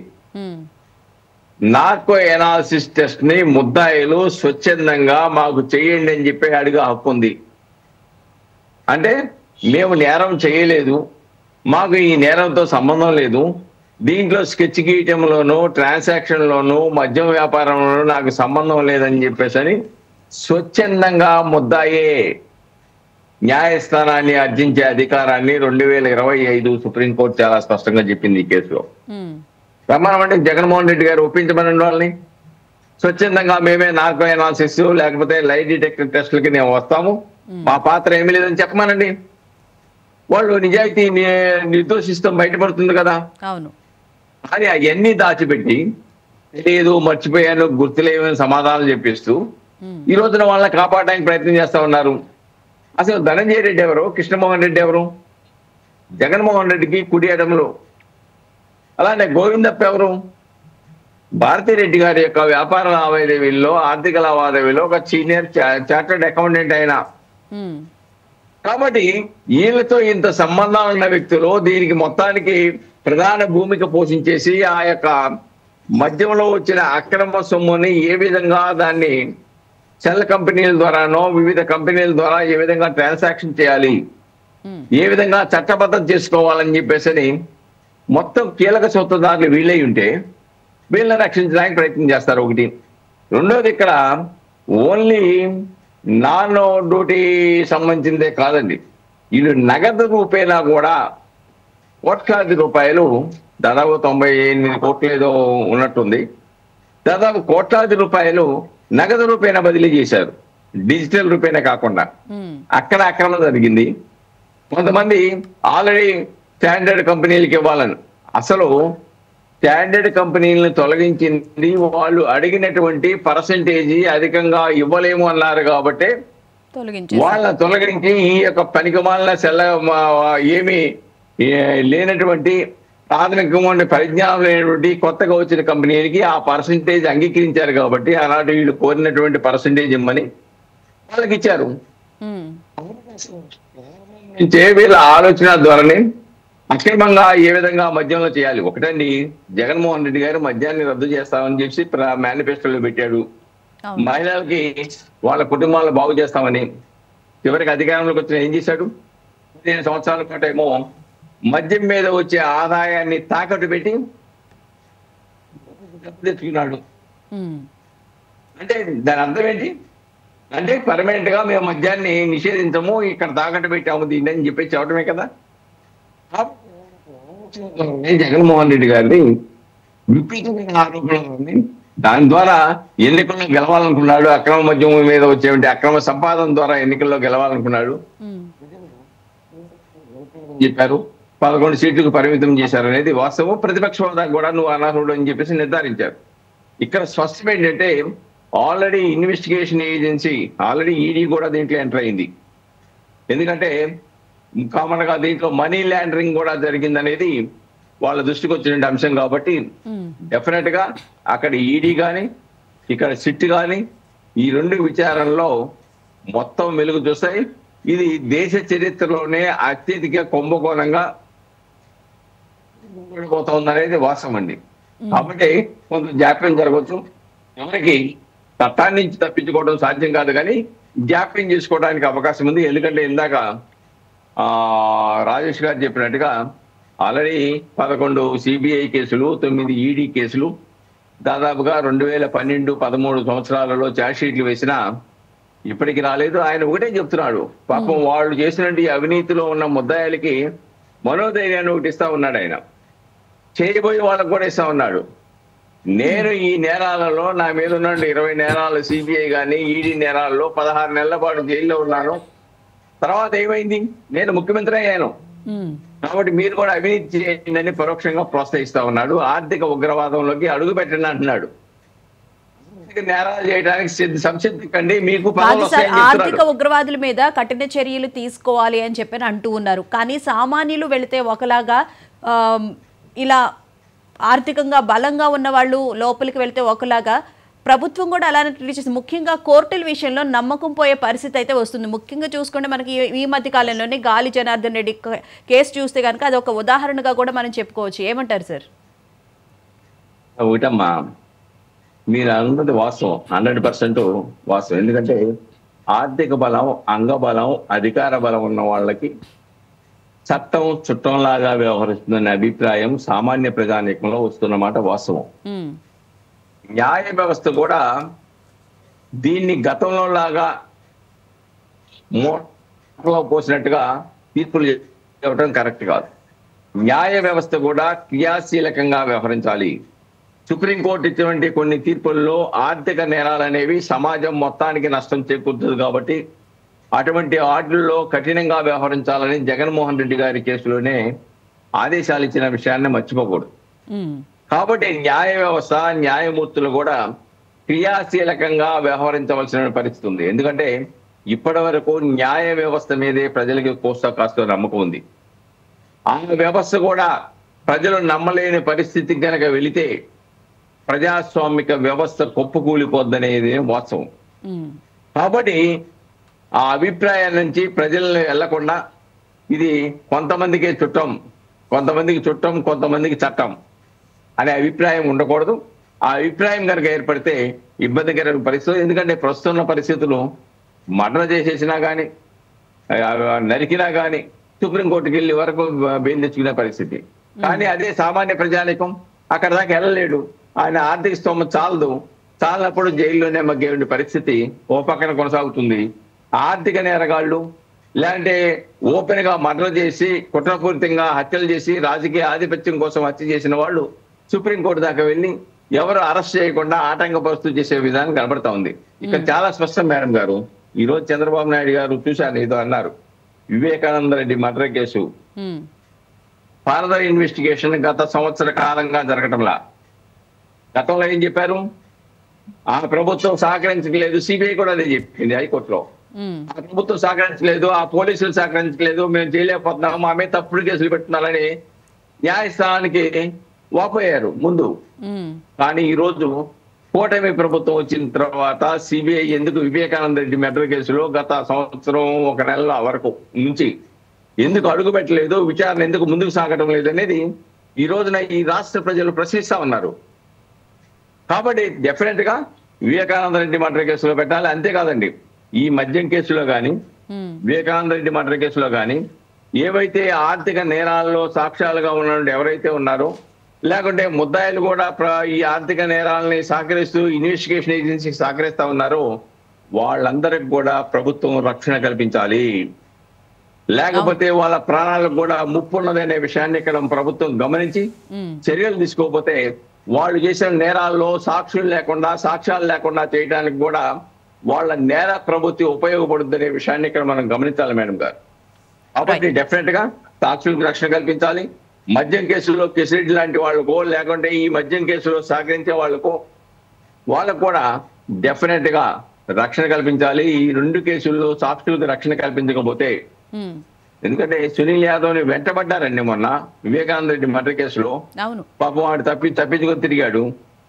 నార్కో ఎనాలిసిస్ టెస్ట్ ని ముద్దాయిలు స్వచ్ఛందంగా మాకు చేయండి అని చెప్పి అడిగే హక్కు ఉంది. అంటే మేము నేరం చేయలేదు, మాకు ఈ నేరంతో సంబంధం లేదు, దీంట్లో స్కెచ్ గీయటంలోనూ ట్రాన్సాక్షన్లోనూ మద్యం వ్యాపారంలోనూ నాకు సంబంధం లేదని చెప్పేసి స్వచ్ఛందంగా ముద్దాయే న్యాయస్థానాన్ని అర్జించే అధికారాన్ని 2025 సుప్రీంకోర్టు చాలా స్పష్టంగా చెప్పింది ఈ కేసులో. రమ్మనమంటే జగన్మోహన్ రెడ్డి గారు ఒప్పించమని వాళ్ళని స్వచ్ఛందంగా మేమే నార్కో ఎనాలిసిస్ లేకపోతే లై డిటెక్టర్ టెస్టులకి మేము వస్తాము, మా పాత్ర ఏమీ లేదని చెప్పమనండి. వాళ్ళు నిజాయితీ నిర్దోషిస్తాం బయటపడుతుంది కదా. అవును. కానీ అవన్నీ దాచిపెట్టి తెలియదు, మర్చిపోయాను, గుర్తులేమని సమాధానం చెప్పిస్తూ ఈ రోజున వాళ్ళని కాపాడడానికి ప్రయత్నం చేస్తా ఉన్నారు. అసలు ధనంజయ రెడ్డి ఎవరు, కృష్ణమోహన్ రెడ్డి ఎవరు? జగన్మోహన్ రెడ్డికి కుడి ఎడమలు. అలానే గోవిందప్ప ఎవరు? భారతిరెడ్డి గారి యొక్క వ్యాపార లావాదేవీల్లో, ఆర్థిక లావాదేవీలో ఒక సీనియర్ చార్టర్డ్ అకౌంటెంట్ ఆయన. కాబట్టి వీళ్ళతో ఇంత సంబంధాలు ఉన్న వ్యక్తులు దీనికి మొత్తానికి ప్రధాన భూమిక పోషించేసి ఆ యొక్క మద్యంలో వచ్చిన అక్రమ సొమ్ముని ఏ విధంగా దాన్ని సెల్ కంపెనీల ద్వారానో వివిధ కంపెనీల ద్వారా ఏ విధంగా ట్రాన్సాక్షన్ చేయాలి, ఏ విధంగా చట్టబద్ధం చేసుకోవాలని చెప్పేసి మొత్తం కీలక సూత్రధారులు వీళ్ళై ఉంటే వీళ్ళని రక్షించడానికి ప్రయత్నం చేస్తారు. ఒకటి. రెండోది, ఇక్కడ ఓన్లీ నాన్ డ్యూటీ సంబంధించిందే కాదండి, వీళ్ళు నగదు రూపేనా కూడా కోట్లాది రూపాయలు, దాదాపు 98 కోట్లు ఏదో ఉన్నట్టుంది, దాదాపు కోట్లాది రూపాయలు నగదు రూపేనా బదిలీ చేశారు, డిజిటల్ రూపేనా కాకుండా. అక్కడ అక్రమం జరిగింది. కొంతమంది ఆల్రెడీ స్టాండర్డ్ కంపెనీలకు ఇవ్వాలని, అసలు స్టాండర్డ్ కంపెనీలను తొలగించింది వాళ్ళు అడిగినటువంటి పర్సంటేజీ అధికంగా ఇవ్వలేము అన్నారు కాబట్టి వాళ్ళని తొలగించి ఈ యొక్క పనికిమాలిన ఏమి లేనటువంటి ప్రాథమికమైన పరిజ్ఞానం లేనటువంటి కొత్తగా వచ్చిన కంపెనీలకి ఆ పర్సంటేజ్ అంగీకరించారు కాబట్టి అలాంటి వీళ్ళు కోరినటువంటి పర్సంటేజ్ ఇమ్మని వాళ్ళకి ఇచ్చారు. వీళ్ళ ఆలోచన ద్వారానే అక్రమంగా ఏ విధంగా మద్యంలో చేయాలి. ఒకటండి, జగన్మోహన్ రెడ్డి గారు మద్యాన్ని రద్దు చేస్తామని చెప్పి మేనిఫెస్టోలో పెట్టాడు. మహిళలకి వాళ్ళ కుటుంబాలను బాగు చేస్తామని. చివరికి అధికారంలోకి వచ్చిన ఏం చేశాడు? 15 సంవత్సరాల పాటు ఏమో మద్యం మీద వచ్చే ఆదాయాన్ని తాకట్టు పెట్టి తెచ్చుకున్నాడు. అంటే దాని అర్థం ఏంటి అంటే పర్మనెంట్ గా మేము మద్యాన్ని నిషేధించము, ఇక్కడ తాకట్టు పెట్టాము దీన్ని అని చెప్పి చెప్పడమే కదా. జగన్మోహన్ రెడ్డి గారిని విపరీతమైన ఆరోపణలు, దాని ద్వారా ఎన్నికల్లో గెలవాలనుకున్నాడు. అక్రమ మద్యం మీద వచ్చేటువంటి అక్రమ సంపాదన ద్వారా ఎన్నికల్లో గెలవాలనుకున్నాడు చెప్పారు. 11 సీట్లకు పరిమితం చేశారు అనేది వాస్తవం. ప్రతిపక్ష హోదా కూడా నువ్వు అనర్హుడు అని చెప్పేసి నిర్ధారించారు. ఇక్కడ స్పష్టం ఏంటంటే already investigation agency already ED కూడా దీంట్లో ఎంటర్ అయింది. ఎందుకంటే కామన్ గా దీంట్లో మనీ లాండరింగ్ కూడా జరిగిందనేది వాళ్ళ దృష్టికి వచ్చిన అంశం కాబట్టి డెఫినెట్ గా అక్కడ ఈడీ కానీ ఇక్కడ సిట్ కానీ ఈ 2 విచారణలో మొత్తం వెలుగు చూస్తాయి. ఇది దేశ చరిత్రలోనే అత్యధిక కుంభకోణంగా పోతుంది అనేది వాస్తవం అండి. కాబట్టి కొంత జాప్యం జరగవచ్చు. ఎవరికి చట్టాన్ని నుంచి తప్పించుకోవడం సాధ్యం కాదు, కానీ జాప్యం చేసుకోవడానికి అవకాశం ఉంది. ఎందుకంటే ఇందాక రాజేష్ గారు చెప్పినట్టుగా ఆల్రెడీ 11 సిబిఐ కేసులు, 9 ఈడీ కేసులు, దాదాపుగా 2012-13 సంవత్సరాలలో ఛార్జ్ షీట్లు వేసినా ఇప్పటికి రాలేదు. ఆయన ఒకటే చెప్తున్నాడు, పాపం వాళ్ళు చేసినటువంటి అవినీతిలో ఉన్న ముద్దాయిలకి మనోధైర్యాన్ని ఒకటి ఇస్తా ఉన్నాడు. ఆయన చేయబోయే వాళ్ళకు కూడా ఇస్తా ఉన్నాడు. నేను ఈ నేరాలలో నా మీద ఉన్న 20 నేరాలు సిబిఐ కానీ ఈడీ నేరాల్లో 16 నెలల పాటు జైల్లో ఉన్నాను. తర్వాత ఏమైంది? నేను ముఖ్యమంత్రి అయ్యాను, కాబట్టి మీరు కూడా అవినీతి చేయండి పరోక్షంగా ప్రోత్సహిస్తా ఉన్నాడు. ఆర్థిక ఉగ్రవాదంలోకి అడుగు పెట్టండి అంటున్నాడు. నేరాలు చేయడానికి సంసిద్ధండి, మీకు ఆర్థిక ఉగ్రవాదుల మీద కఠిన చర్యలు తీసుకోవాలి అని చెప్పి అంటూ ఉన్నారు. కానీ సామాన్యులు వెళితే ఒకలాగా, ఇలా ఆర్థికంగా బలంగా ఉన్న వాళ్ళు లోపలికి వెళ్తే ఒకలాగా, ప్రభుత్వం కూడా అలానే ట్రీట్ చేస్తుంది. ముఖ్యంగా కోర్టుల విషయంలో నమ్మకం పోయే పరిస్థితి అయితే వస్తుంది. ముఖ్యంగా చూసుకుంటే మనకి ఈ మధ్య కాలంలోనే గాలి జనార్దన్ రెడ్డి కేసు చూస్తే కనుక అది ఒక ఉదాహరణగా కూడా మనం చెప్పుకోవచ్చు. ఏమంటారు సార్? ఒకటమ్మా, మీరు అన్నది వాస్తవం, 100% వాస్తవం. ఎందుకంటే ఆర్థిక బలం, అంగబలం, అధికార బలం ఉన్న వాళ్ళకి చట్టం చుట్టంలాగా వ్యవహరిస్తుందనే అభిప్రాయం సామాన్య ప్రజానీకంలో వస్తున్నమాట వాస్తవం. న్యాయ వ్యవస్థ కూడా దీన్ని గతంలో లాగా పోసినట్టుగా తీర్పులు చెప్పడం కరెక్ట్ కాదు. న్యాయ వ్యవస్థ కూడా క్రియాశీలకంగా వ్యవహరించాలి. సుప్రీంకోర్టు ఇచ్చినటువంటి కొన్ని తీర్పుల్లో ఆర్థిక నేరాలు అనేవి సమాజం మొత్తానికి నష్టం చేకూరుతుంది కాబట్టి అటువంటి వాటిల్లో కఠినంగా వ్యవహరించాలని జగన్మోహన్ రెడ్డి గారి కేసులోనే ఆదేశాలు ఇచ్చిన విషయాన్ని మర్చిపోకూడదు. కాబట్టి న్యాయ వ్యవస్థ, న్యాయమూర్తులు కూడా క్రియాశీలకంగా వ్యవహరించవలసిన పరిస్థితి ఉంది. ఎందుకంటే ఇప్పటి వరకు న్యాయ వ్యవస్థ మీదే ప్రజలకి కాస్త నమ్మకం ఉంది. ఆ వ్యవస్థ కూడా ప్రజలు నమ్మలేని పరిస్థితి కనుక వెళితే ప్రజాస్వామిక వ్యవస్థ కుప్పకూలిపోద్దనేది వాస్తవం. కాబట్టి ఆ అభిప్రాయం నుంచి ప్రజలను వెళ్లకుండా ఇది కొంతమందికి చుట్టం, కొంతమందికి చట్టం అనే అభిప్రాయం ఉండకూడదు. ఆ అభిప్రాయం కనుక ఏర్పడితే ఇబ్బందికర పరిస్థితులు. ఎందుకంటే ప్రస్తుతం ఉన్న పరిస్థితులు మర్డర్ చేసేసినా కానీ, నరికినా కానీ సుప్రీంకోర్టుకి వెళ్ళి వరకు బెయిల్ తెచ్చుకునే పరిస్థితి. కానీ అదే సామాన్య ప్రజానికం అక్కడ దాకా వెళ్ళలేడు. ఆయన ఆర్థిక స్తోమత చాలనప్పుడు జైల్లోనే మగ్గే పరిస్థితి ఓ పక్కన కొనసాగుతుంది. ఆర్థిక నేరగాళ్ళు లేదంటే ఓపెన్ గా మర్డర్ చేసి కుట్రపూరితంగా హత్యలు చేసి రాజకీయ ఆధిపత్యం కోసం హత్య చేసిన వాళ్ళు సుప్రీంకోర్టు దాకా వెళ్ళి ఎవరు అరెస్ట్ చేయకుండా ఆటంకపరుస్తూ చేసే విధానం కనబడతా ఉంది. ఇక్కడ చాలా స్పష్టం మేడం గారు. ఈ రోజు చంద్రబాబు నాయుడు గారు చూశాను ఏదో అన్నారు, Vivekananda Reddy murder case further investigation గత సంవత్సర కాలంగా జరగటంలా. గతంలో ఏం చెప్పారు? ఆ ప్రభుత్వం సహకరించలేదు, సిబిఐ కూడా అదే చెప్పింది హైకోర్టులో. ఆ ప్రభుత్వం సహకరించలేదు, ఆ పోలీసులు సహకరించలేదు, మేము చేయలేకపోతున్నాము, మా మీద తప్పుడు కేసులు పెట్టున్నారని న్యాయస్థానానికి వాపోయారు ముందు. కానీ ఈ రోజు కూటమి ప్రభుత్వం వచ్చిన తర్వాత సిబిఐ ఎందుకు వివేకానంద రెడ్డి మర్డర్ కేసులో గత సంవత్సరం 1 నెలల వరకు నుంచి ఎందుకు అడుగు పెట్టలేదు, విచారణ ఎందుకు ముందుకు సాగడం లేదు అనేది ఈ రోజున ఈ రాష్ట్ర ప్రజలు ప్రశ్నిస్తా ఉన్నారు. కాబట్టి డెఫినెట్ గా వివేకానంద రెడ్డి మర్డర్ కేసులో పెట్టాలి. అంతేకాదండి, ఈ మద్యం కేసులో కానీ వివేకానంద రెడ్డి మర్డర్ కేసులో కానీ ఏవైతే ఆర్థిక నేరాల్లో సాక్ష్యాలుగా ఉన్న ఎవరైతే ఉన్నారో లేకుంటే ముద్దాయిలు కూడా ఈ ఆర్థిక నేరాలని సహకరిస్తూ ఇన్వెస్టిగేషన్ ఏజెన్సీకి సహకరిస్తా ఉన్నారో వాళ్ళందరికి కూడా ప్రభుత్వం రక్షణ కల్పించాలి. లేకపోతే వాళ్ళ ప్రాణాలకు కూడా ముప్పు ఉన్నదనే విషయాన్ని ఇక్కడ ప్రభుత్వం గమనించి చర్యలు తీసుకోకపోతే వాళ్ళు చేసిన నేరాల్లో సాక్ష్యాలు లేకుండా చేయడానికి కూడా వాళ్ళ నేర ప్రవృత్తి ఉపయోగపడుతుందనే విషయాన్ని ఇక్కడ మనం గమనించాలి మేడం గారు. కాబట్టి డెఫినెట్ గా సాక్షులకు రక్షణ కల్పించాలి. మద్యం కేసులో కెసిరెడ్డి లాంటి వాళ్ళకో లేకుంటే ఈ మద్యం కేసులో సహకరించే వాళ్ళకు కూడా డెఫినెట్ గా రక్షణ కల్పించాలి. ఈ 2 కేసుల్లో సాక్షులకు రక్షణ కల్పించకపోతే, ఎందుకంటే సునీల్ యాదవ్ ని వెంటబడ్డారండి మొన్న వివేకానంద రెడ్డి మర్డర్ కేసులో. పాపం వాడు తప్పించుకొని తిరిగాడు.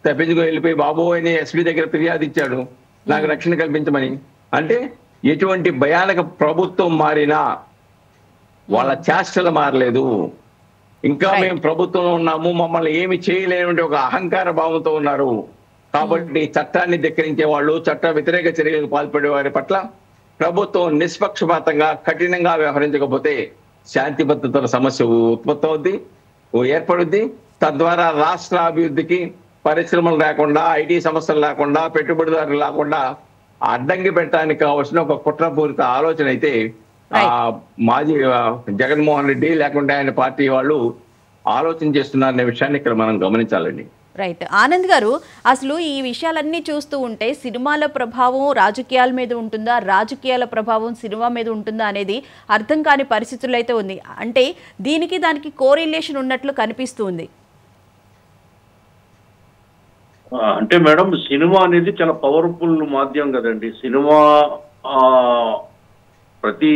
తప్పించుకొని వెళ్ళిపోయి బాబోయ్ ఎస్పీ దగ్గర ఫిర్యాదు ఇచ్చాడు, నాకు రక్షణ కల్పించమని. అంటే ఎటువంటి భయానక ప్రభుత్వం మారినా వాళ్ళ చేష్టలు మారలేదు. ఇంకా మేము ప్రభుత్వంలో ఉన్నాము, మమ్మల్ని ఏమి చేయలేని ఒక అహంకార భావంతో ఉన్నారు. కాబట్టి చట్టాన్ని ధిక్కరించే వాళ్ళు, చట్ట వ్యతిరేక చర్యలకు పాల్పడే వారి పట్ల ప్రభుత్వం నిష్పక్షపాతంగా కఠినంగా వ్యవహరించకపోతే శాంతి భద్రతల సమస్య ఉత్పత్తి ఏర్పడుద్ది. తద్వారా రాష్ట్ర అభివృద్ధికి పరిశ్రమలు లేకుండా, ఐటీ సంస్థలు లేకుండా, పెట్టుబడిదారులు లేకుండా అడ్డంకి పెట్టడానికి కావాల్సిన ఒక కుట్రపూరిత ఆలోచన అయితే మాజీ జగన్మోహన్ రెడ్డి లేకుంటే ఆయన పార్టీ వాళ్ళు ఆలోచన చేస్తున్నారనే విషయాన్ని ఇక్కడ మనం గమనించాలండి. రైట్. ఆనంద్ గారు, అసలు ఈ విషయాలన్నీ చూస్తూ ఉంటే సినిమాల ప్రభావం రాజకీయాల మీద ఉంటుందా, రాజకీయాల ప్రభావం సినిమా మీద ఉంటుందా అనేది అర్థం కాని పరిస్థితుల్లో అయితే ఉంది. అంటే దానికి కోరిలేషన్ ఉన్నట్లు కనిపిస్తుంది. అంటే మేడం, సినిమా అనేది చాలా పవర్ఫుల్ మాధ్యమం కదండి. సినిమా ప్రతి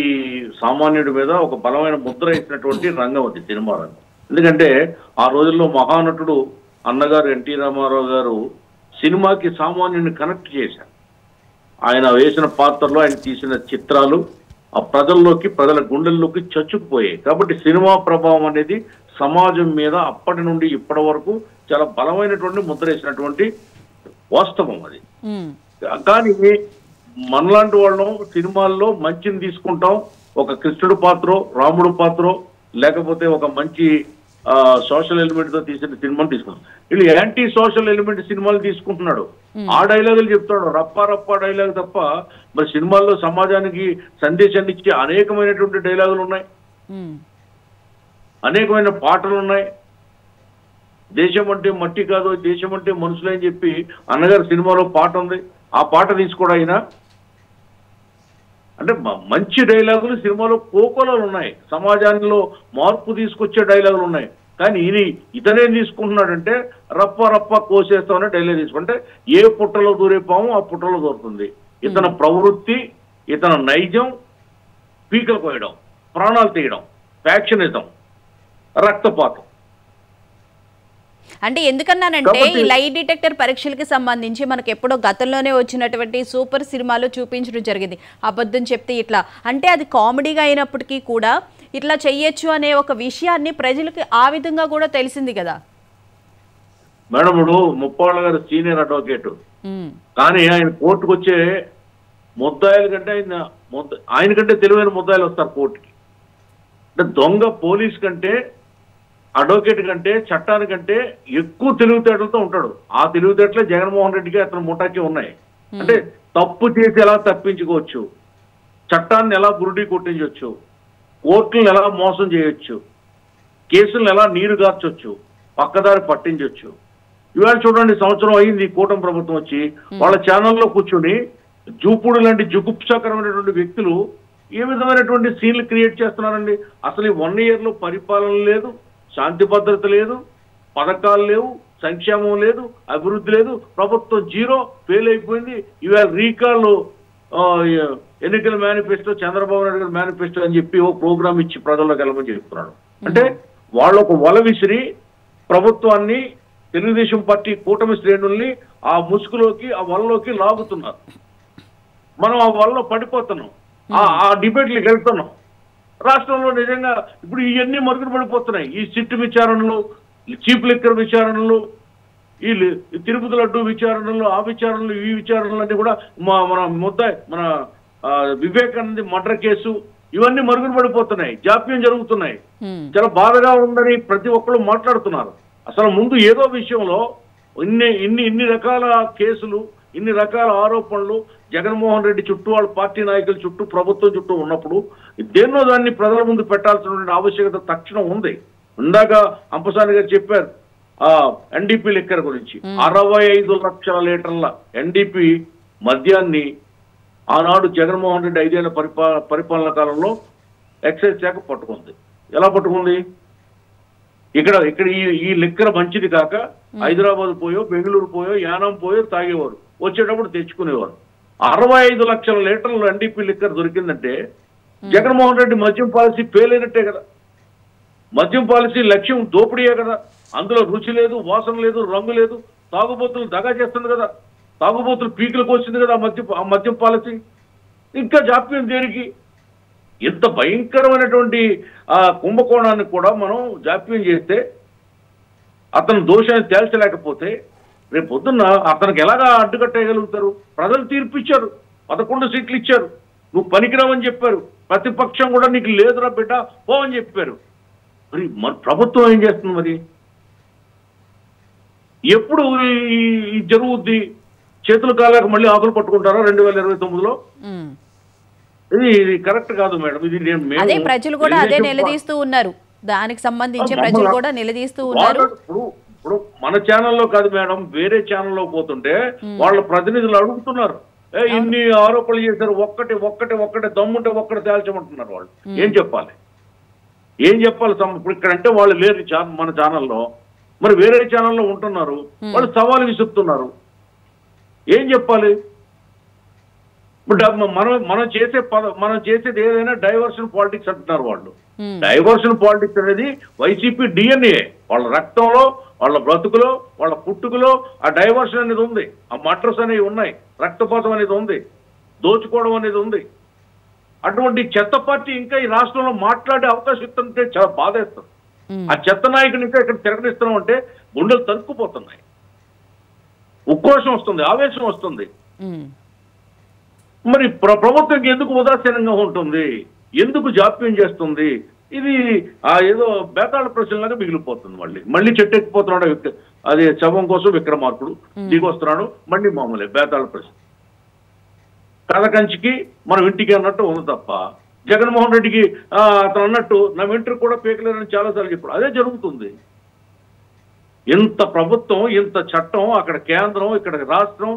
సామాన్యుడి మీద ఒక బలమైన ముద్ర వేసినటువంటి రంగం అది సినిమా రంగం. ఎందుకంటే ఆ రోజుల్లో మహానటుడు అన్నగారు ఎన్టీ రామారావు గారు సినిమాకి సామాన్యుని కనెక్ట్ చేశారు. ఆయన వేసిన పాత్రలో ఆయన తీసిన చిత్రాలు ఆ ప్రజల గుండెల్లోకి చచ్చుకుపోయాయి. కాబట్టి సినిమా ప్రభావం అనేది సమాజం మీద అప్పటి నుండి ఇప్పటి వరకు చాలా బలమైనటువంటి ముద్ర వేసినటువంటి వాస్తవం అది. కానీ మనలాంటి వాళ్ళం సినిమాల్లో మంచిని తీసుకుంటాం. ఒక కృష్ణుడు పాత్రో, రాముడు పాత్రో, లేకపోతే ఒక మంచి సోషల్ ఎలిమెంట్ తో తీసిన సినిమాలు తీసుకుంటాం. వీళ్ళు యాంటీ సోషల్ ఎలిమెంట్ సినిమాలు తీసుకుంటున్నాడు. ఆ డైలాగులు చెప్తాడు, రప్పా రప్పా డైలాగ్ తప్ప మరి సినిమాల్లో సమాజానికి సందేశాన్ని ఇచ్చే అనేకమైనటువంటి డైలాగులు ఉన్నాయి, అనేకమైన పాటలు ఉన్నాయి. దేశం అంటే మట్టి కాదు, దేశం అంటే మనుషులే అని చెప్పి అన్నగారు సినిమాలో పాట ఉంది. ఆ పాట తీసుకోవడం అయినా అంటే మంచి డైలాగులు సినిమాలో కోకోలాలు ఉన్నాయి, సమాజంలో మార్పు తీసుకొచ్చే డైలాగులు ఉన్నాయి. కానీ ఇతనేం తీసుకుంటున్నాడంటే రప్ప రప్ప కోసేస్తామని డైలీ తీసుకుంటే ఏ పుట్టలో దూరే పాము ఆ పుట్టలో దూరుతుంది. ఇతని ప్రవృత్తి, ఇతని నైజం పీకలు కోయడం, ప్రాణాలు తీయడం, ఫ్యాక్షనిజం, రక్తపాతం. అంటే ఎందుకన్నానంటే ఈ లై డిటెక్టర్ పరీక్షలకి సంబంధించి మనకు ఎప్పుడో గతంలోనే వచ్చినటువంటి సూపర్ సినిమాలో చూపించడం జరిగింది. అబద్ధం చెప్తే ఇట్లా, అంటే అది కామెడీగా అయినప్పటికీ కూడా ఇట్లా చెయ్యొచ్చు అనే ఒక విషయాన్ని ప్రజలకి ఆ విధంగా కూడా తెలిసింది కదా మేడం. ఇప్పుడు ముప్పాళ్ళ గారు సీనియర్ అడ్వకేట్, కానీ ఆయన కోర్టుకు వచ్చే ముద్దాయిల కంటే ఆయన కంటే తెలివైన ముద్దాయిలు వస్తారు కోర్టుకి. అంటే దొంగ పోలీస్ కంటే, అడ్వకేట్ కంటే, చట్టానికంటే ఎక్కువ తెలివితేటలతో ఉంటాడు. ఆ తెలివితేటలే జగన్మోహన్ రెడ్డికి అతని ముఠాకి ఉన్నాయి. అంటే తప్పు చేసి ఎలా తప్పించుకోవచ్చు, చట్టాన్ని ఎలా బురుడి కొట్టించవచ్చు, కోర్టులను ఎలా మోసం చేయొచ్చు, కేసులను ఎలా నీరు గార్చొచ్చు, పక్కదారి పట్టించవచ్చు. ఇవాళ చూడండి, సంవత్సరం అయింది కూటమి ప్రభుత్వం వచ్చి, వాళ్ళ ఛానల్లో కూర్చొని జూపుడు లాంటి జుగుప్సాకరమైనటువంటి వ్యక్తులు ఏ విధమైనటువంటి సీన్లు క్రియేట్ చేస్తున్నారండి. అసలు ఈ 1 year లో పరిపాలన లేదు, శాంతి భద్రత లేదు, పథకాలు లేవు, సంక్షేమం లేదు, అభివృద్ధి లేదు, ప్రభుత్వం జీరో, ఫెయిల్ అయిపోయింది. ఇవాళ రీకాల్ ఎన్నికల మేనిఫెస్టో, చంద్రబాబు నాయుడు గారి మేనిఫెస్టో అని చెప్పి ఓ ప్రోగ్రామ్ ఇచ్చి ప్రజల్లోకి వెళ్ళమని చెప్తున్నాడు. అంటే వాళ్ళు ఒక వల విసిరి ప్రభుత్వాన్ని, తెలుగుదేశం పార్టీ కూటమి శ్రేణుల్ని ఆ ముసుగులోకి, ఆ వలలోకి లాగుతున్నారు. మనం ఆ వలలో పడిపోతున్నాం, ఆ డిబేట్లకు వెళ్తున్నాం. రాష్ట్రంలో నిజంగా ఇప్పుడు ఇవన్నీ మరుగున పడిపోతున్నాయి. ఈ సిట్ విచారణలు, చీప్ లిక్కర్ విచారణలు, ఈ తిరుపతి లడ్డు విచారణలు, ఆ విచారణలు, ఈ విచారణలు అన్నీ కూడా మన వివేకానంద మర్డర్ కేసు, ఇవన్నీ మరుగున పడిపోతున్నాయి, జాప్యం జరుగుతున్నాయి. చాలా బాధగా ఉందని ప్రతి ఒక్కరు మాట్లాడుతున్నారు. అసలు ముందు ఏదో విషయంలో ఇన్ని రకాల కేసులు, ఇన్ని రకాల ఆరోపణలు జగన్మోహన్ రెడ్డి చుట్టూ, వాళ్ళ పార్టీ నాయకుల చుట్టూ, ప్రభుత్వం చుట్టూ ఉన్నప్పుడు దేన్నో దాన్ని ప్రజల ముందు పెట్టాల్సినటువంటి ఆవశ్యకత తక్షణం ఉంది. ఇందాక అంపసాని గారు చెప్పారు ఎన్డీపీ లిక్కర్ గురించి. 65 లక్షల లీటర్ల ఎన్డీపీ మద్యాన్ని ఆనాడు జగన్మోహన్ రెడ్డి 5 ఏళ్ల పరిపాలన కాలంలో ఎక్సైజ్ శాఖ పట్టుకుంది. ఎలా పట్టుకుంది? ఇక్కడ ఈ లిక్కర్ మంచిది కాక హైదరాబాద్ పోయో, బెంగళూరు పోయో, యానం పోయో తాగేవారు, వచ్చేటప్పుడు తెచ్చుకునేవారు. 65 లక్షల లీటర్లు ఎన్డీపీ లిక్కర్ దొరికిందంటే జగన్మోహన్ రెడ్డి మద్యం పాలసీ ఫెయిల్ అయినట్టే కదా. మద్యం పాలసీ లక్ష్యం దోపిడీయే కదా. అందులో రుచి లేదు, వాసన లేదు, రంగు లేదు, తాగుబోతులు దగా చేస్తుంది కదా, తాగుబోతులు పీకులకు వచ్చింది కదా ఆ మద్యం పాలసీ. ఇంకా జాప్యం దేనికి? ఇంత భయంకరమైనటువంటి ఆ కుంభకోణాన్ని కూడా మనం జాప్యం చేస్తే, అతను దోషాన్ని తేల్చలేకపోతే రేపు పొద్దున్న అతనికి ఎలాగా అడ్డుకట్టేయగలుగుతారు? ప్రజలు తీర్పు ఇచ్చారు, 11 సీట్లు ఇచ్చారు, నువ్వు పనికిరావని చెప్పారు. ప్రతిపక్షం కూడా నీకు లేదురా బిడ్డ పో అని చెప్పారు. మరి ప్రభుత్వం ఏం చేస్తుంది? మరి ఎప్పుడు ఈ జరుగుద్ది? చేతులు కాలేక మళ్ళీ ఆకులు పట్టుకుంటారా 2029లో? ఇది కరెక్ట్ కాదు మేడం. ఇది అదే ప్రజలు కూడా అదే నిలదీస్తూ ఉన్నారు. దానికి సంబంధించి ప్రజలు కూడా నిలదీస్తూ ఉన్నారు. ఇప్పుడు మన ఛానల్లో కాదు మేడం, వేరే ఛానల్లో పోతుంటే వాళ్ళ ప్రతినిధులు అడుగుతున్నారు, ఇన్ని ఆరోపణలు చేశారు, ఒక్కటే దమ్ముంటే ఒక్కటి తేల్చమంటున్నారు. వాళ్ళు ఏం చెప్పాలి? ఇప్పుడు ఇక్కడ అంటే వాళ్ళు లేరు మన ఛానల్లో, మరి వేరే ఛానల్లో ఉంటున్నారు, వాళ్ళు సవాలు విసురుతున్నారు. ఏం చెప్పాలి? మనం చేసేది ఏదైనా డైవర్షన్ పాలిటిక్స్ అంటున్నారు వాళ్ళు. డైవర్షన్ పాలిటిక్స్ అనేది వైసీపీ డిఎన్ఏ. వాళ్ళ రక్తంలో, వాళ్ళ బ్రతుకులో, వాళ్ళ పుట్టుకలో ఆ డైవర్షన్ అనేది ఉంది, ఆ మర్డర్స్ అనేవి ఉన్నాయి, రక్తపాతం అనేది ఉంది, దోచుకోవడం అనేది ఉంది. అటువంటి చెత్త పార్టీ ఇంకా ఈ రాష్ట్రంలో మాట్లాడే అవకాశం ఇస్తుంటే చాలా బాధేస్తుంది. ఆ చెత్త నాయకుని ఇంకా ఇక్కడ తిరగనిస్తున్నాం అంటే గుండెలు తరుక్కుపోతున్నాయి, ఉక్రోషం వస్తుంది, ఆవేశం వస్తుంది. మరి ప్రభుత్వం ఎందుకు ఉదాసీనంగా ఉంటుంది? ఎందుకు జాప్యం చేస్తుంది? ఇది ఏదో బేతాళ ప్రశ్నలాగా మిగిలిపోతుంది. మళ్ళీ చెట్టు ఎక్కిపోతున్నాడు, అది శవం కోసం విక్రమార్కుడు దిగొస్తున్నాడు, మళ్ళీ మామూలే బేతాళ ప్రశ్న. కథ కంచికి మనం ఇంటికి అన్నట్టు ఉంది తప్ప, జగన్మోహన్ రెడ్డికి అతను అన్నట్టు నా వెంట్రుకు కూడా పీకలేరని చాలాసార్లు చెప్పాడు. అదే జరుగుతుంది. ఇంత ప్రభుత్వం, ఇంత చట్టం, అక్కడ కేంద్రం, ఇక్కడ రాష్ట్రం,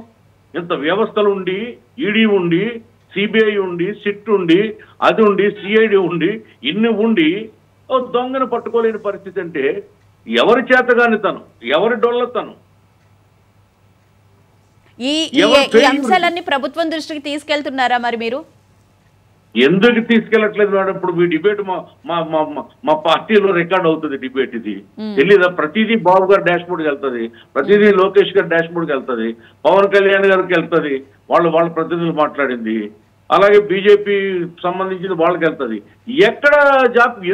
ఇంత వ్యవస్థలు ఉండి, ఈడీ ఉండి, సిబిఐ ఉండి, సిట్ ఉండి, అది ఉండి, సిఐడి ఉండి, ఇన్ని ఉండి దొంగను పట్టుకోలేని పరిస్థితి అంటే ఎవరి చేతగాని తను, ఎవరి డొల్లతను, ఈ అంశాలన్నీ ప్రభుత్వం దృష్టికి తీసుకెళ్తున్నారా మరి మీరు? ఎందుకు తీసుకెళ్ళట్లేదు మేడం? ఇప్పుడు మీ డిబేట్ మా పార్టీలో రికార్డ్ అవుతుంది డిబేట్. ఇది తెలీదా? ప్రతిదీ బాబు గారు డాష్ బోర్డ్కి వెళ్తుంది, ప్రతిదీ లోకేష్ గారు డాష్ బోర్డ్కి వెళ్తుంది, పవన్ కళ్యాణ్ గారికి వెళ్తుంది, వాళ్ళ ప్రతినిధులు మాట్లాడింది, అలాగే బీజేపీ సంబంధించిన వాళ్ళకి వెళ్తుంది. ఎక్కడ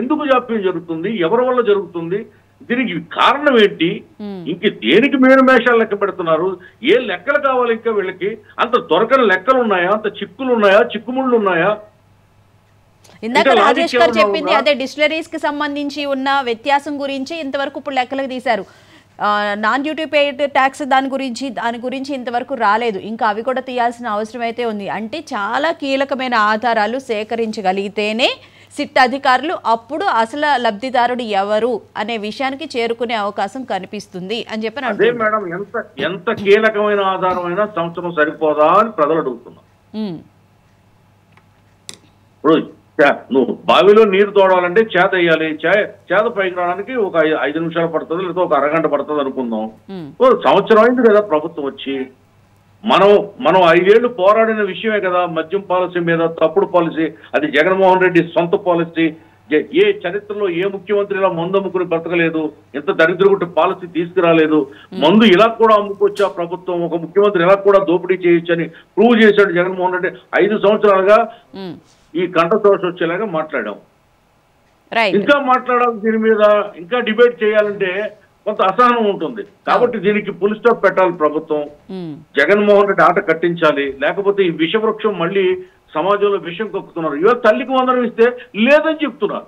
ఎందుకు జాప్యం జరుగుతుంది? ఎవరి వల్ల జరుగుతుంది? దీనికి కారణం ఏంటి? ఇంక దేనికి మీరు మేషాలు లెక్క పెడుతున్నారు? ఏ లెక్కలు కావాలి ఇంకా వీళ్ళకి? అంత దొరకని లెక్కలు ఉన్నాయా? అంత చిక్కులు ఉన్నాయా? చిక్కుముళ్ళు ఉన్నాయా? ఇందాక రాజేష్ గారు చెప్పింది అదే, డిస్టిలరీస్ కి సంబంధించి ఉన్న వ్యత్యాసం గురించి ఇంతవరకు ఇప్పుడు లెక్కలకు తీశారు. నాన్ డ్యూటీ పేడ్ ట్యాక్స్ దాని గురించి ఇంతవరకు రాలేదు. ఇంకా అవి కూడా తీయాల్సిన అవసరం అయితే ఉంది. అంటే చాలా కీలకమైన ఆధారాలు సేకరించగలిగితేనే సిట్ అధికారులు అప్పుడు అసలు లబ్ధిదారుడు ఎవరు అనే విషయానికి చేరుకునే అవకాశం కనిపిస్తుంది అని చెప్పి అదే మేడం, ఎంత కీలకమైన ఆధారమైనా సంవత్సరం సరిపోదా అని ప్రజలు అడుగుతున్నారు. ఇప్పుడు నువ్వు బావిలో నీరు తోడాలంటే చేత వేయాలి, చేత పైకి రావడానికి ఒక 5 నిమిషాలు పడుతుంది, లేదా ఒక అరగంట పడుతుంది అనుకుందాం. సంవత్సరం అయింది కదా ప్రభుత్వం వచ్చి. మనం 5 ఏళ్లు పోరాడిన విషయమే కదా మద్యం పాలసీ మీద, తప్పుడు పాలసీ. అది జగన్మోహన్ రెడ్డి సొంత పాలసీ. ఏ చరిత్రలో ఏ ముఖ్యమంత్రి ఇలా మందు అమ్ముకుని బ్రతకలేదు, ఎంత దరిద్రగుట్టు పాలసీ తీసుకురాలేదు. మందు ఇలా కూడా అమ్ముకొచ్చా ప్రభుత్వం, ఒక ముఖ్యమంత్రి ఇలా కూడా దోపిడీ చేయొచ్చని ప్రూవ్ చేశాడు జగన్మోహన్ రెడ్డి. 5 సంవత్సరాలుగా ఈ కంట దోష వచ్చేలాగా మాట్లాడాం. ఇంకా మాట్లాడాలి దీని మీద, ఇంకా డిబేట్ చేయాలంటే కొంత అసహనం ఉంటుంది. కాబట్టి దీనికి ఫుల్ స్టాప్ పెట్టాలి ప్రభుత్వం. జగన్మోహన్ రెడ్డి ఆట కట్టించాలి, లేకపోతే ఈ విషవృక్షం మళ్ళీ సమాజంలో విషం కక్కుతున్నారు. ఇవాళ తల్లికి వందనం ఇస్తే లేదని చెప్తున్నారు,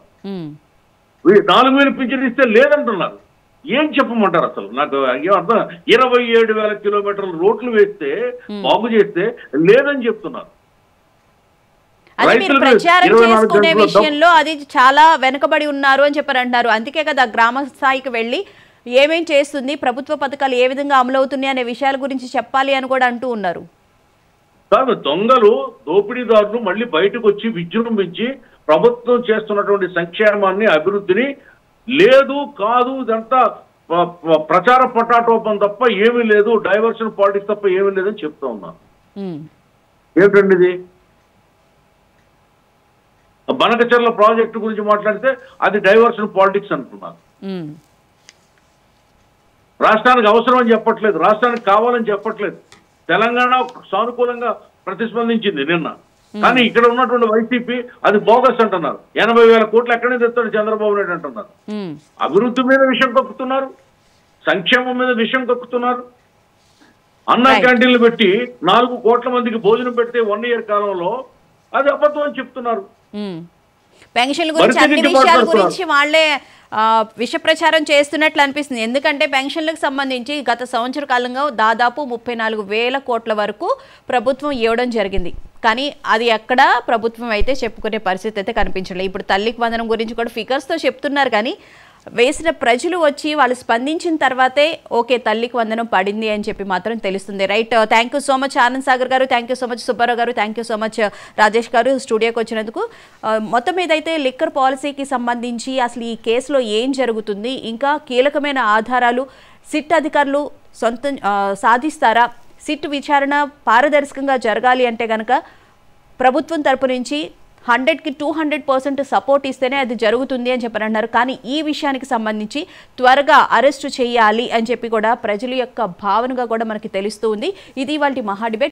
4,000 పింఛన్ ఇస్తే లేదంటున్నారు. ఏం చెప్పమంటారు అసలు? నాకు అర్థం. 27,000 కిలోమీటర్ల రోడ్లు వేస్తే బాగు చేస్తే లేదని చెప్తున్నారు. అది మీరు ప్రచారం చేసుకునే విషయంలో అది చాలా వెనుకబడి ఉన్నారు అని చెప్పారు అంటున్నారు. అందుకే కదా గ్రామ స్థాయికి వెళ్ళి ఏమేం చేస్తుంది, ప్రభుత్వ పథకాలు ఏ విధంగా అమలవుతున్నాయి అనే విషయాల గురించి చెప్పాలి అని కూడా అంటూ ఉన్నారు. కాదు, దొంగలు దోపిడీదారులు మళ్ళీ బయటకు వచ్చి విజృంభించి ప్రభుత్వం చేస్తున్నటువంటి సంక్షేమాన్ని, అభివృద్ధిని లేదు కాదు ఇదంతా ప్రచార పటాటోపం తప్ప ఏమీ లేదు, డైవర్షన్ పాలిటిక్స్ తప్ప ఏమీ లేదని చెప్తా ఉన్నాను. ఏమిటండి ఇది? బనకచెర్ల ప్రాజెక్టు గురించి మాట్లాడితే అది డైవర్షన్ పాలిటిక్స్ అంటున్నారు. రాష్ట్రానికి అవసరం అని చెప్పట్లేదు, రాష్ట్రానికి కావాలని చెప్పట్లేదు. తెలంగాణ సానుకూలంగా ప్రతిస్పందించింది నిన్న. కానీ ఇక్కడ ఉన్నటువంటి వైసీపీ అది బోగస్ అంటున్నారు. 80,000 కోట్లు ఎక్కడి నుంచి తెస్తాడు చంద్రబాబు నాయుడు అంటున్నారు. అభివృద్ధి మీద విషయం కక్కుతున్నారు, సంక్షేమం మీద విషయం కక్కుతున్నారు. అన్న క్యాంటీన్లు పెట్టి 4 కోట్ల మందికి భోజనం పెడితే 1 ఇయర్ కాలంలో అది అబద్ధం అని చెప్తున్నారు. పెన్షన్ల గురించి అన్ని విషయాల గురించి వాళ్ళే విష ప్రచారం చేస్తున్నట్లు అనిపిస్తుంది. ఎందుకంటే పెన్షన్లకు సంబంధించి గత సంవత్సర కాలంగా దాదాపు 34,000 కోట్ల వరకు ప్రభుత్వం ఇవ్వడం జరిగింది. కానీ అది ఎక్కడ ప్రభుత్వం అయితే చెప్పుకునే పరిస్థితి అయితే కనిపించలేదు. ఇప్పుడు తల్లికి వందనం గురించి కూడా ఫిగర్స్తో చెప్తున్నారు, కానీ వేసిన ప్రజలు వచ్చి వాళ్ళు స్పందించిన తర్వాతే ఓకే తల్లికి వందనం పడింది అని చెప్పి మాత్రం తెలుస్తుంది. Right, thank you so much Anand Sagar గారు, thank you so much Subbarao గారు, thank you so much Rajesh గారు స్టూడియోకి వచ్చినందుకు. మొత్తం మీద అయితే లిక్కర్ పాలసీకి సంబంధించి అసలు ఈ కేసులో ఏం జరుగుతుంది, ఇంకా కీలకమైన ఆధారాలు సిట్ అధికారులు సాధిస్తారా, సిట్ విచారణ పారదర్శకంగా జరగాలి అంటే కనుక ప్రభుత్వం తరపు నుంచి 100కి 200% సపోర్ట్ ఇస్తేనే అది జరుగుతుంది అని చెప్పారన్నారు. కానీ ఈ విషయానికి సంబంధించి త్వరగా అరెస్టు చేయాలి అని చెప్పి కూడా ప్రజల యొక్క భావనగా కూడా మనకి తెలుస్తూ ఉంది. ఇది వాళ్ళ మహా డిబేట్.